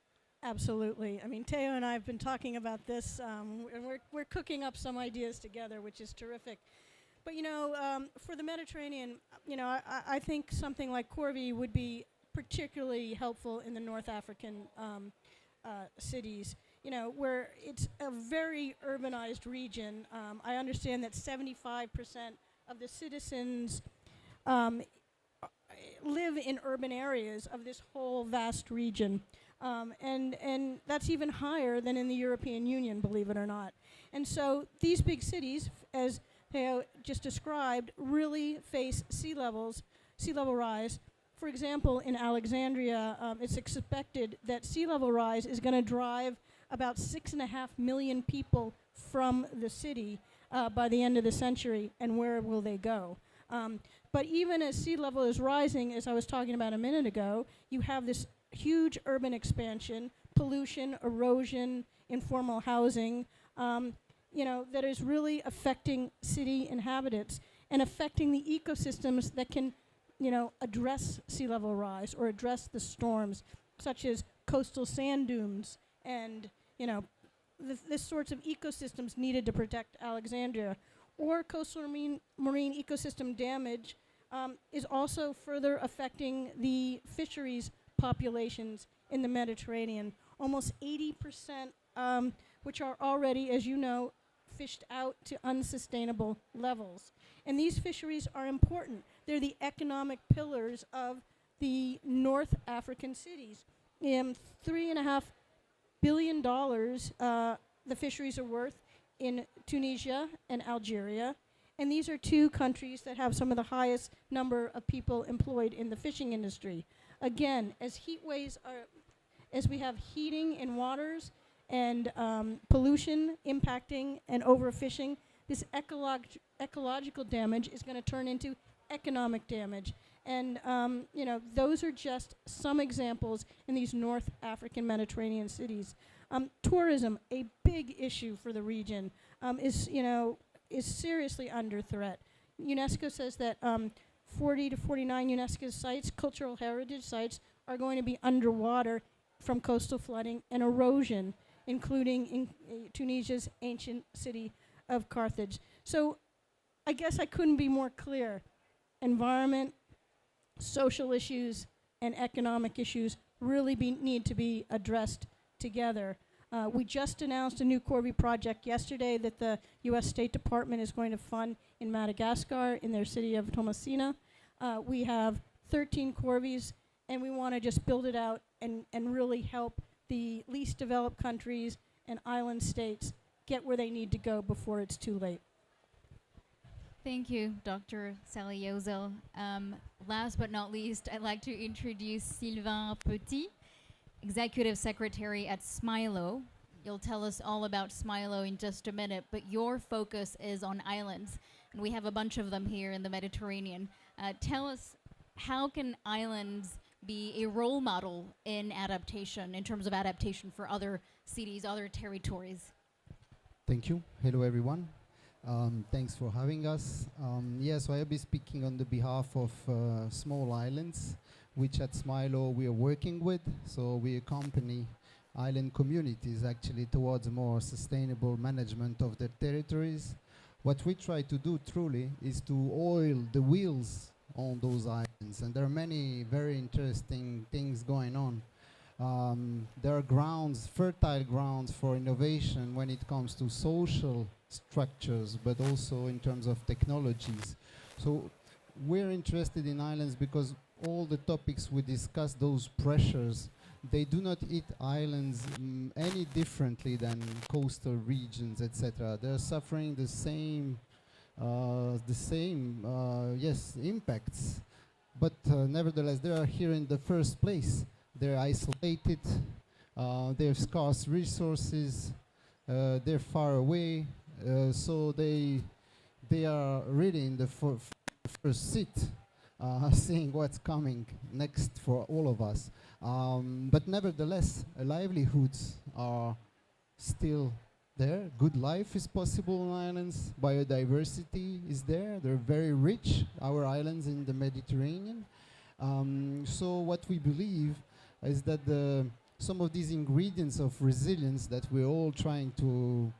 [SPEAKER 9] Absolutely. I mean, Teo and I have been talking about this, and we're cooking up some ideas together, which is terrific. But for the Mediterranean, I think something like CORVI would be particularly helpful in the North African cities. Where it's a very urbanized region. I understand that 75% of the citizens live in urban areas of this whole vast region. And that's even higher than in the European Union, believe it or not. And so these big cities, as Theo just described, really face sea level rise. For example, in Alexandria, it's expected that sea level rise is going to drive about 6.5 million people from the city by the end of the century, and where will they go? But even as sea level is rising, as I was talking about a minute ago, you have this huge urban expansion, pollution, erosion, informal housing, that is really affecting city inhabitants and affecting the ecosystems that can, address sea level rise or address the storms, such as coastal sand dunes and, this sorts of ecosystems needed to protect Alexandria. Or coastal marine ecosystem damage is also further affecting the fisheries populations in the Mediterranean. Almost 80%, which are already, as you know, fished out to unsustainable levels. And these fisheries are important. They're the economic pillars of the North African cities. $3.5 billion the fisheries are worth in Tunisia and Algeria. And these are two countries that have some of the highest number of people employed in the fishing industry. Again, as we have heating in waters and pollution impacting and overfishing, this ecological damage is going to turn into economic damage. And those are just some examples in these North African Mediterranean cities. Tourism, a big issue for the region, is seriously under threat. UNESCO says that 40 to 49 UNESCO sites, cultural heritage sites, are going to be underwater from coastal flooding and erosion, including in Tunisia's ancient city of Carthage. So I guess I couldn't be more clear. Environment, social issues, and economic issues really need to be addressed together. We just announced a new CORVI project yesterday that the U.S. State Department is going to fund in Madagascar in their city of Tomasina. We have 13 CORVIs, and we want to just build it out and really help the least developed countries and island states get where they need to go before it's too late.
[SPEAKER 1] Thank you, Dr. Sally Yozel. Last but not least, I'd like to introduce Sylvain Petit, Executive Secretary at Smilo. You'll tell us all about Smilo in just a minute, but your focus is on islands, and we have a bunch of them here in the Mediterranean. Tell us, how can islands be a role model in adaptation, in terms of adaptation for other cities, other territories?
[SPEAKER 11] Thank you. Hello, everyone. Thanks for having us. So I'll be speaking on the behalf of small islands, which at Smilo we are working with. So we accompany island communities actually towards more sustainable management of their territories. What we try to do truly is to oil the wheels on those islands, and there are many very interesting things going on. There are fertile grounds for innovation when it comes to social structures, but also in terms of technologies. So we're interested in islands because all the topics we discuss, those pressures, they do not hit islands any differently than coastal regions, etc. They're suffering the same impacts. but nevertheless, they are here in the first place. They're isolated, they have scarce resources, they're far away, so they are really in the first seat, seeing what's coming next for all of us. But nevertheless, livelihoods are still there. Good life is possible on islands. Biodiversity is there. They're very rich, our islands in the Mediterranean. So what we believe is that some of these ingredients of resilience that we're all trying to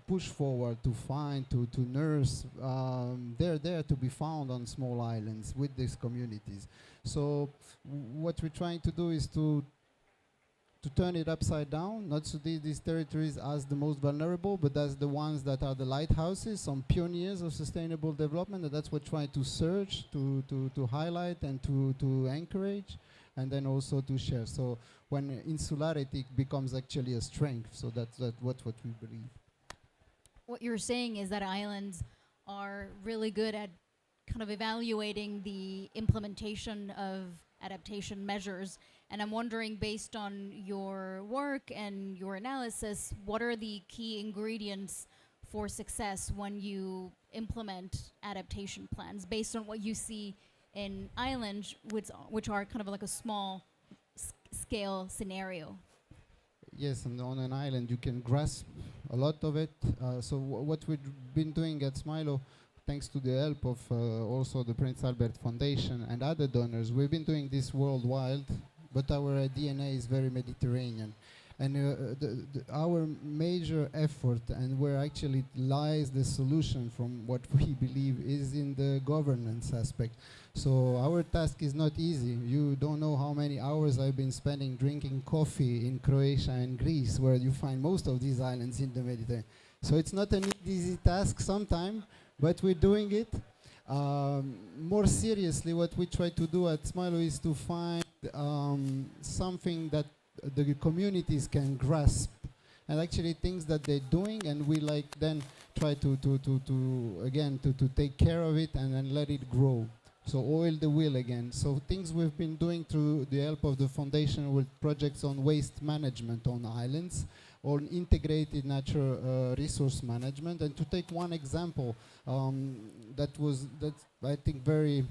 [SPEAKER 11] push forward, to find, to nurse, they're there to be found on small islands with these communities. So what we're trying to do is to turn it upside down, not to see these territories as the most vulnerable, but as the ones that are the lighthouses, some pioneers of sustainable development, and that's what we're trying to search, to highlight and to encourage, and then also to share. So when insularity becomes actually a strength, so that's what we believe.
[SPEAKER 1] What you're saying is that islands are really good at kind of evaluating the implementation of adaptation measures. And I'm wondering, based on your work and your analysis, what are the key ingredients for success when you implement adaptation plans based on what you see in islands, which are kind of like a small scale scenario?
[SPEAKER 11] Yes, and on an island you can grasp a lot of it. So what we've been doing at Smilo, thanks to the help of also the Prince Albert Foundation and other donors, we've been doing this worldwide, but our DNA is very Mediterranean. And our major effort, and where actually lies the solution from what we believe, is in the governance aspect. So our task is not easy. You don't know how many hours I've been spending drinking coffee in Croatia and Greece, where you find most of these islands in the Mediterranean. So it's not an easy task sometimes, but we're doing it. More seriously, what we try to do at Smilo is to find something that the communities can grasp, and actually things that they're doing, and we then try to take care of it and then let it grow. So oil the wheel again. So things we've been doing through the help of the foundation with projects on waste management on islands, on integrated natural resource management. And to take one example that's I think very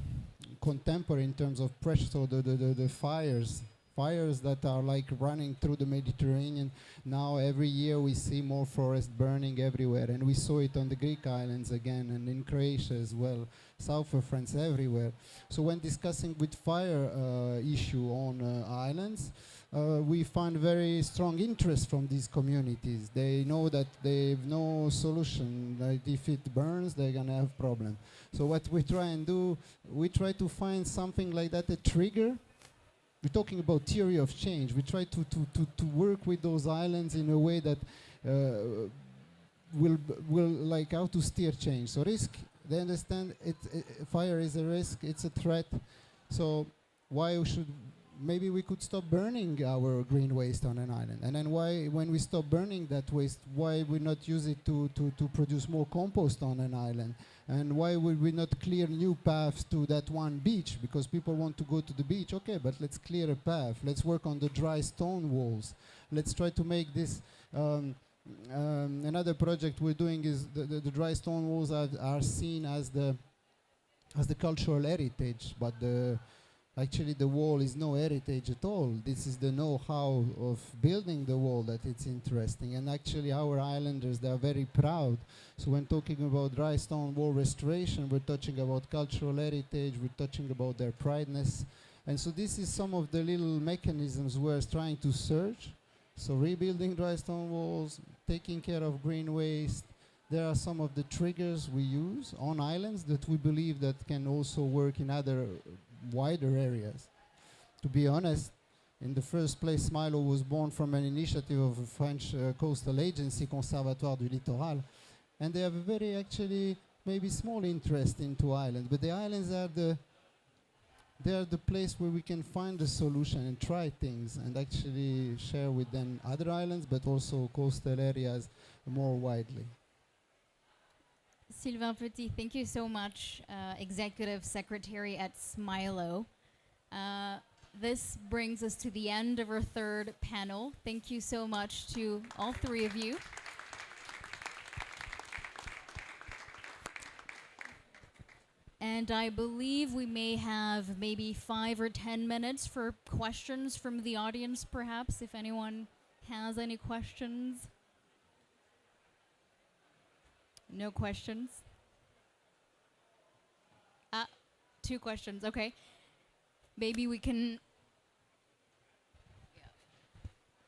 [SPEAKER 11] contemporary in terms of pressure, so the fires that are like running through the Mediterranean. Now every year we see more forest burning everywhere, and we saw it on the Greek islands again, and in Croatia as well, south of France, everywhere. So when discussing with fire issue on islands, we find very strong interest from these communities. They know that they have no solution, that if it burns, they're gonna have problem. So what we try and do, we try to find something like that, a trigger. We're talking about theory of change. We try to work with those islands in a way that will like how to steer change. So risk, they understand fire is a risk, it's a threat. So maybe we could stop burning our green waste on an island. And then when we stop burning that waste, why we not use it to produce more compost on an island? And why would we not clear new paths to that one beach? Because people want to go to the beach. Okay, but let's clear a path. Let's work on the dry stone walls. Let's try to make this. Another project we're doing is the dry stone walls are seen as the cultural heritage, but actually the wall is no heritage at all. This is the know-how of building the wall that it's interesting. And actually our islanders, they are very proud. So when talking about dry stone wall restoration, we're touching about cultural heritage, we're touching about their prideness. And so this is some of the little mechanisms we're trying to search. So rebuilding dry stone walls, taking care of green waste. There are some of the triggers we use on islands that we believe that can also work in other wider areas. To be honest, in the first place, Smilo was born from an initiative of a French coastal agency, Conservatoire du Littoral, and they have a very actually maybe small interest into islands, but the islands are the place where we can find a solution and try things and actually share with them other islands, but also coastal areas more widely.
[SPEAKER 1] Sylvain Petit, thank you so much, Executive Secretary at Smilo. This brings us to the end of our third panel. Thank you so much to all three of you. And I believe we may have maybe 5 or 10 minutes for questions from the audience, perhaps, if anyone has any questions. No questions? 2 questions, okay. Maybe we can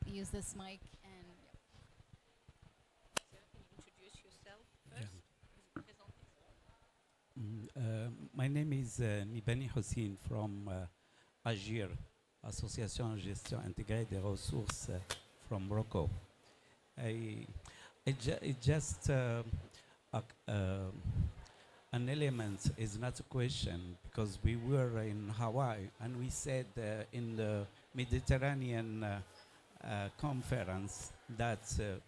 [SPEAKER 1] use this mic and
[SPEAKER 12] Can you introduce yourself first?
[SPEAKER 13] My name is Mibani Hossein from Agir, Association en Gestion Intégrée des Ressources from Morocco. Just an element is not a question, because we were in Hawaii and we said in the Mediterranean conference that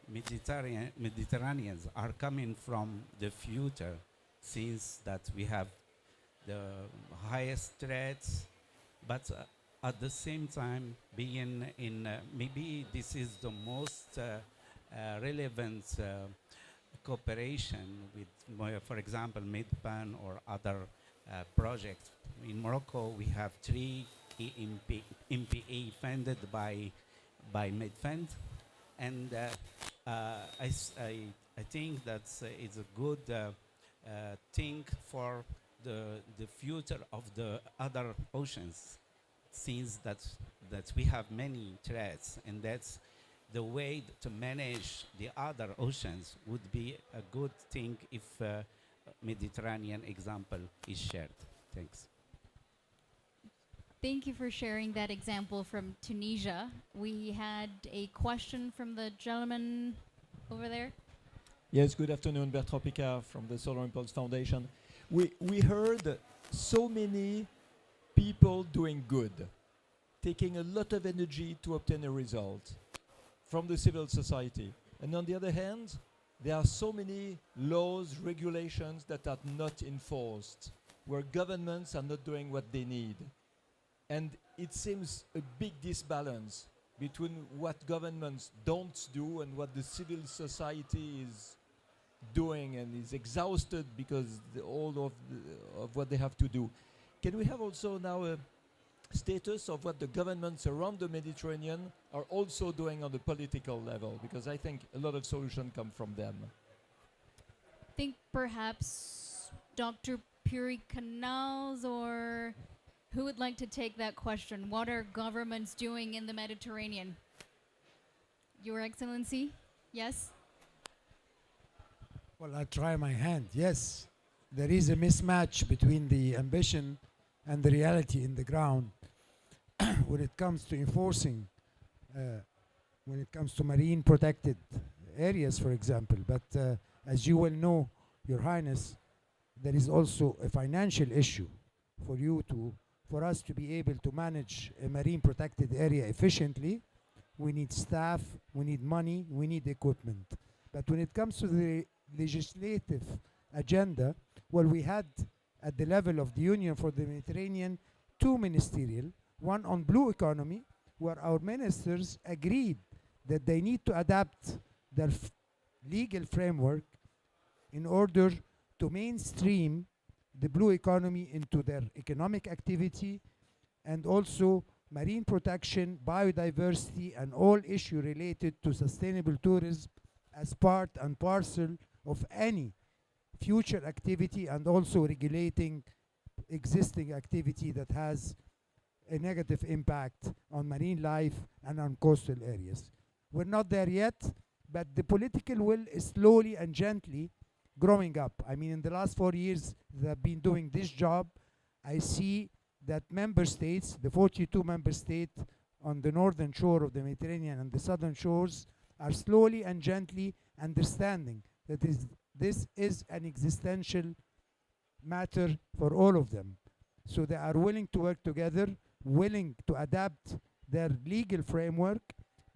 [SPEAKER 13] Mediterraneans are coming from the future, since that we have the highest threats, but at the same time being in, maybe this is the most relevant cooperation with, for example, MedPan or other projects. In Morocco, we have 3 MPA funded by MedFund, and I think that it's a good thing for the future of the other oceans, since that we have many threats, and that's the way to manage the other oceans would be a good thing if Mediterranean example is shared. Thanks.
[SPEAKER 1] thank you for sharing that example from Tunisia. We had a question from the gentleman over there.
[SPEAKER 14] Yes, good afternoon, Bertrand Picard from the Solar Impulse Foundation. We heard so many people doing good, taking a lot of energy to obtain a result from the civil society. And on the other hand, there are so many laws, regulations that are not enforced, where governments are not doing what they need. And it seems a big disbalance between what governments don't do and what the civil society is doing, and is exhausted because all of what they have to do. Can we have also now a status of what the governments around the Mediterranean are also doing on the political level? Because I think a lot of solutions come from them.
[SPEAKER 1] I think perhaps Dr. Puri Canals, or who would like to take that question? What are governments doing in the Mediterranean? Your Excellency? Yes?
[SPEAKER 15] Well, I'll try my hand. Yes, there is a mismatch between the ambition and the reality in the ground when it comes to enforcing, when it comes to marine protected areas, for example. But as you well know, Your Highness, there is also a financial issue for us to be able to manage a marine protected area efficiently. We need staff, we need money, we need equipment. But when it comes to the legislative agenda, well, we had at the level of the Union for the Mediterranean 2 ministerial, one on blue economy, where our ministers agreed that they need to adapt their legal framework in order to mainstream the blue economy into their economic activity, and also marine protection, biodiversity, and all issues related to sustainable tourism as part and parcel of any future activity, and also regulating existing activity that has a negative impact on marine life and on coastal areas. We're not there yet, but the political will is slowly and gently growing up. I mean, in the last 4 years that I've been doing this job, I see that member states, the 42 member states on the northern shore of the Mediterranean and the southern shores, are slowly and gently understanding that this is an existential matter for all of them. So they are willing to work together, willing to adapt their legal framework,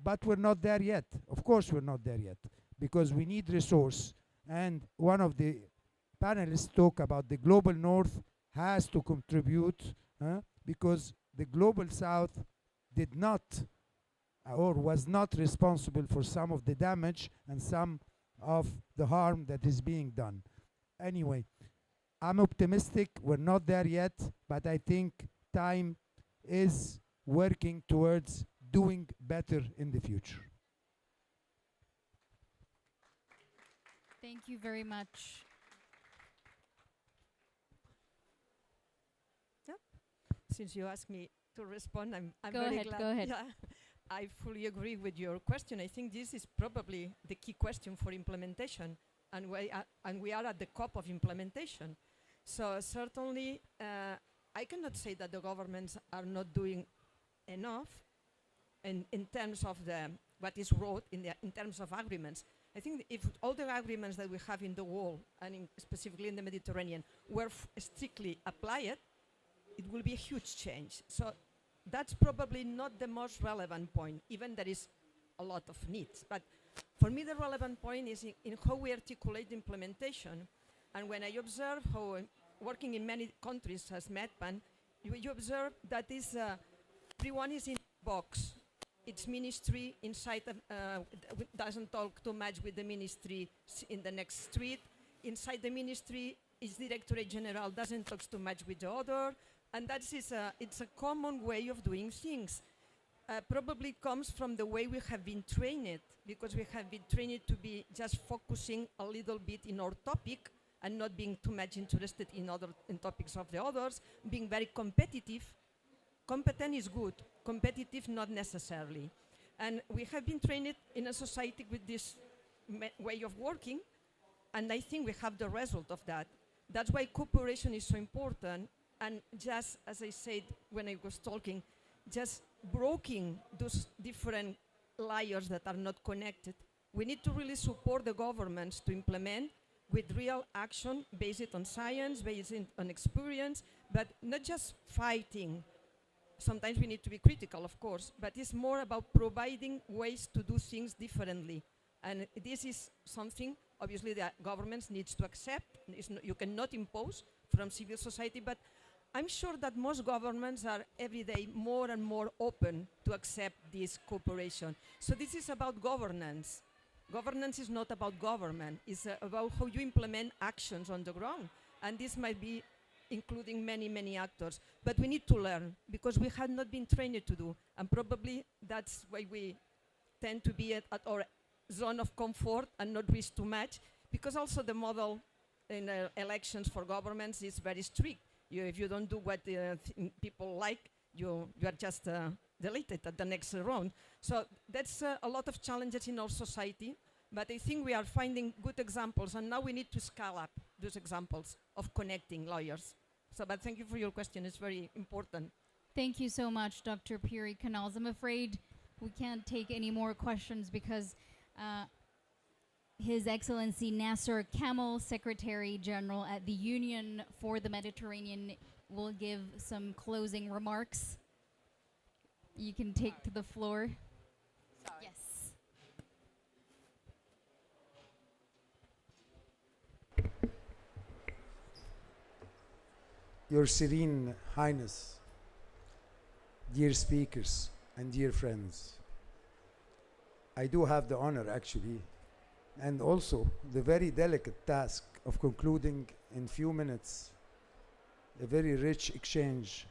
[SPEAKER 15] but we're not there yet. Of course we're not there yet, because we need resource. And one of the panelists talk about the global north has to contribute because the global south did not or was not responsible for some of the damage and some of the harm that is being done. Anyway, I'm optimistic. We're not there yet, but I think time is working towards doing better in the future.
[SPEAKER 1] Thank you very much.
[SPEAKER 6] Since you asked me to respond, I'm
[SPEAKER 1] Go
[SPEAKER 6] very
[SPEAKER 1] ahead,
[SPEAKER 6] glad.
[SPEAKER 1] go ahead.
[SPEAKER 6] Yeah, I fully agree with your question. I think this is probably the key question for implementation, and we are at the COP of implementation. So certainly, I cannot say that the governments are not doing enough in terms of what is wrote in terms of agreements. I think if all the agreements that we have in the world, and specifically in the Mediterranean, were strictly applied, it will be a huge change. So that's probably not the most relevant point, even there is a lot of needs. But for me, the relevant point is in how we articulate implementation. And when I observe how working in many countries as MEDPAN, you observe that everyone is in a box. Its ministry inside doesn't talk too much with the ministry in the next street. Inside the ministry, its Directorate General doesn't talk too much with the other. And it's a common way of doing things. Probably comes from the way we have been trained, because we have been trained to be just focusing a little bit in our topic and not being too much interested in topics of the others, being very competitive. Competent is good, competitive not necessarily. And we have been trained in a society with this way of working, and I think we have the result of that. That's why cooperation is so important. And just as I said when I was talking, just breaking those different layers that are not connected. We need to really support the governments to implement with real action based on science, based on experience, but not just fighting. Sometimes we need to be critical, of course, but it's more about providing ways to do things differently. And this is something, obviously, that governments need to accept. You cannot impose from civil society, but I'm sure that most governments are every day more and more open to accept this cooperation. So this is about governance. Governance is not about government. It's about how you implement actions on the ground. And this might be including many, many actors. But we need to learn, because we have not been trained to do. And probably that's why we tend to be at our zone of comfort and not risk too much, because also the model in elections for governments is very strict. If you don't do what people like, you are just deleted at the next round. So that's a lot of challenges in our society, but I think we are finding good examples, and now we need to scale up those examples of connecting lawyers. So, but thank you for your question, it's very important.
[SPEAKER 1] Thank you so much, Dr. Piri Canals. I'm afraid we can't take any more questions because His Excellency Nasser Kamel, Secretary General at the Union for the Mediterranean, will give some closing remarks. You can take to the floor.
[SPEAKER 12] Sorry.
[SPEAKER 1] Yes.
[SPEAKER 15] Your Serene Highness, dear speakers and dear friends, I do have the honor actually, and also the very delicate task of concluding in few minutes a very rich exchange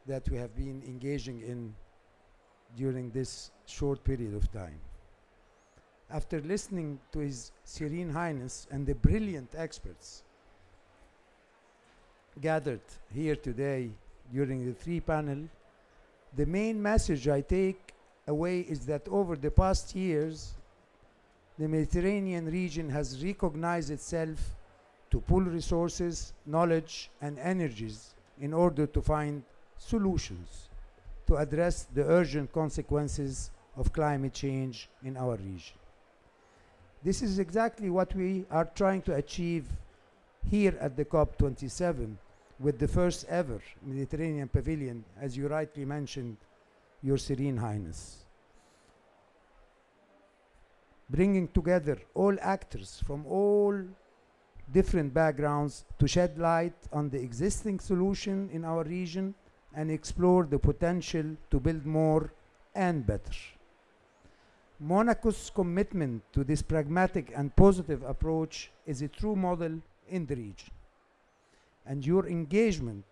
[SPEAKER 15] that we have been engaging in during this short period of time. After listening to His Serene Highness and the brilliant experts gathered here today during the three panel, the main message I take away is that over the past years, the Mediterranean region has recognized itself to pool resources, knowledge, and energies in order to find solutions to address the urgent consequences of climate change in our region. This is exactly what we are trying to achieve here at the COP27 with the first ever Mediterranean Pavilion, as you rightly mentioned, Your Serene Highness. Bringing together all actors from all different backgrounds to shed light on the existing solution in our region and explore the potential to build more and better. Monaco's commitment to this pragmatic and positive approach is a true model in the region. And your engagement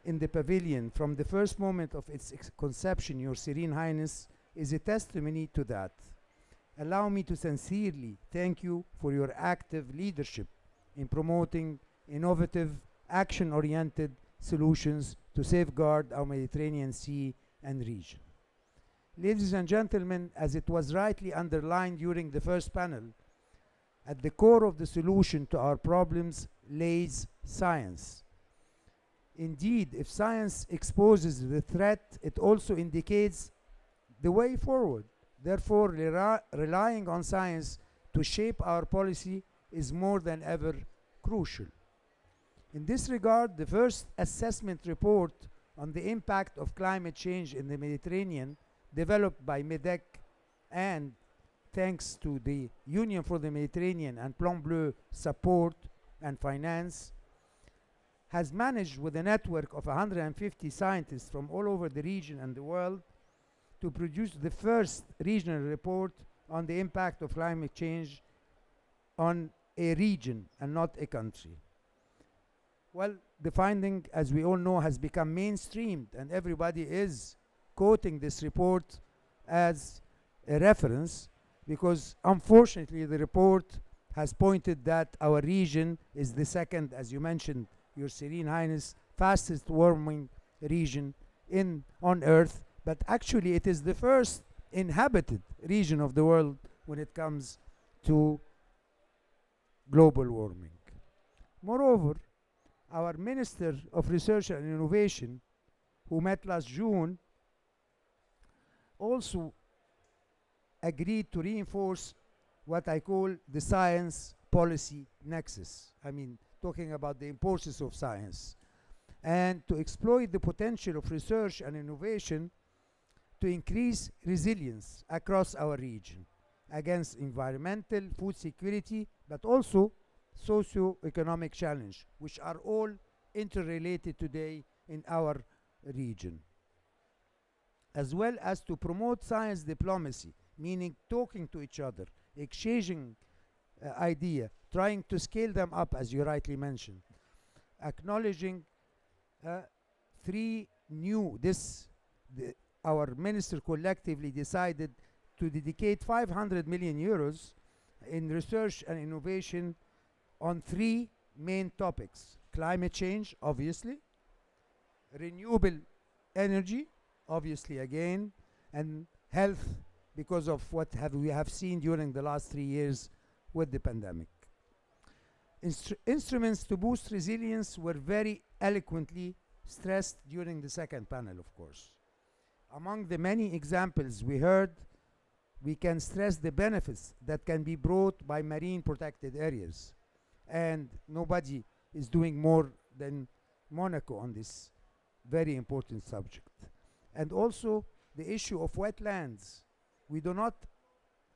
[SPEAKER 15] in the pavilion from the first moment of its conception, Your Serene Highness, is a testimony to that. Allow me to sincerely thank you for your active leadership in promoting innovative, action-oriented solutions to safeguard our Mediterranean Sea and region. Ladies and gentlemen, as it was rightly underlined during the first panel, at the core of the solution to our problems lays science. Indeed, if science exposes the threat, it also indicates the way forward. Therefore, relying on science to shape our policy is more than ever crucial. In this regard, the first assessment report on the impact of climate change in the Mediterranean, developed by MEDEC and thanks to the Union for the Mediterranean and Plan Bleu support and finance, has managed with a network of 150 scientists from all over the region and the world to produce the first regional report on the impact of climate change on a region and not a country. Well, the finding, as we all know, has become mainstreamed, and everybody is quoting this report as a reference because, unfortunately, the report has pointed that our region is the second, as you mentioned, Your Serene Highness, fastest warming region on Earth, but actually it is the first inhabited region of the world when it comes to global warming. Moreover, our Minister of Research and Innovation, who met last June, also agreed to reinforce what I call the science policy nexus. I mean, talking about the importance of science, and to exploit the potential of research and innovation to increase resilience across our region against environmental, food security, but also socio-economic challenge, which are all interrelated today in our region. As well as to promote science diplomacy, meaning talking to each other, exchanging idea, trying to scale them up, as you rightly mentioned, acknowledging our minister collectively decided to dedicate 500 million euros in research and innovation on 3 main topics: climate change, obviously, renewable energy, obviously again, and health, because of what we have seen during the last 3 years with the pandemic. Instruments to boost resilience were very eloquently stressed during the second panel, of course. Among the many examples we heard, we can stress the benefits that can be brought by marine protected areas. And nobody is doing more than Monaco on this very important subject. And also the issue of wetlands. We do not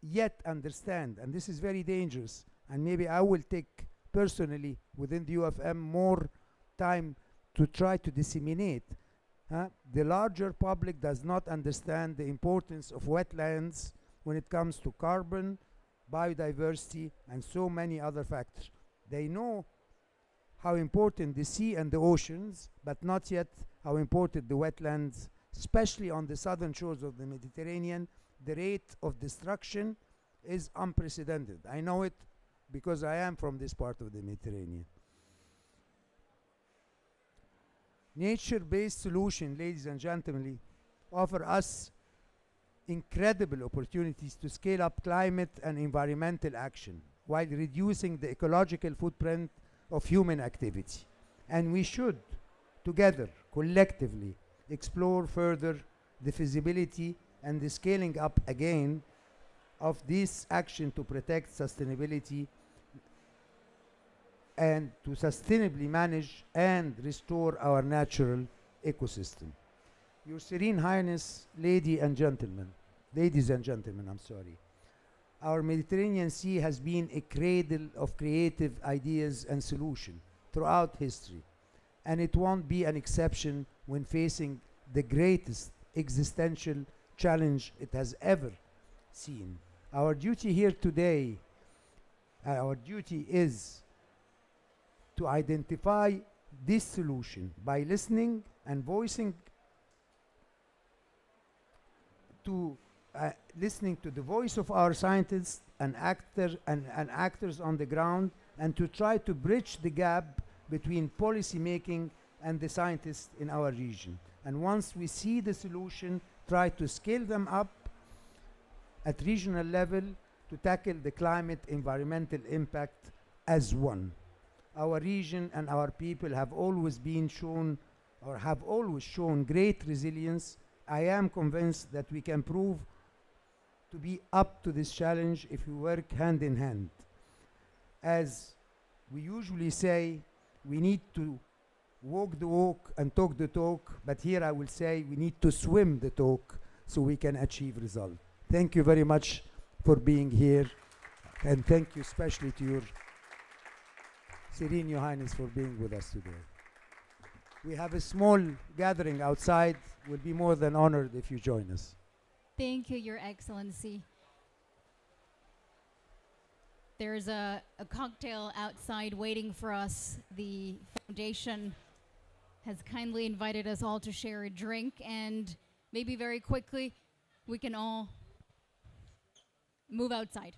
[SPEAKER 15] yet understand, and this is very dangerous, and maybe I will take personally within the UFM more time to try to disseminate. The larger public does not understand the importance of wetlands when it comes to carbon, biodiversity, and so many other factors. They know how important the sea and the oceans, but not yet how important the wetlands, especially on the southern shores of the Mediterranean. The rate of destruction is unprecedented. I know it because I am from this part of the Mediterranean. Nature-based solutions, ladies and gentlemen, offer us incredible opportunities to scale up climate and environmental action while reducing the ecological footprint of human activity. And we should, together, collectively, explore further the feasibility and the scaling up again of this action to protect sustainability and to sustainably manage and restore our natural ecosystem. Your Serene Highness, ladies and gentlemen, I'm sorry. Our Mediterranean Sea has been a cradle of creative ideas and solutions throughout history, and it won't be an exception when facing the greatest existential challenge it has ever seen. Our duty here today, our duty is to identify this solution by listening and voicing listening to the voice of our scientists and actors on the ground, and to try to bridge the gap between policy making and the scientists in our region. And once we see the solution, try to scale them up at regional level to tackle the climate environmental impact as one. Our region and our people have always shown great resilience. I am convinced that we can prove to be up to this challenge if we work hand in hand. As we usually say, we need to walk the walk and talk the talk, but here I will say we need to swim the talk so we can achieve results. Thank you very much for being here, and thank you especially to your Serene Your Highness for being with us today. We have a small gathering outside. We'll be more than honored if you join us.
[SPEAKER 1] Thank you, Your Excellency. There's a cocktail outside waiting for us. The foundation has kindly invited us all to share a drink, and maybe very quickly we can all move outside.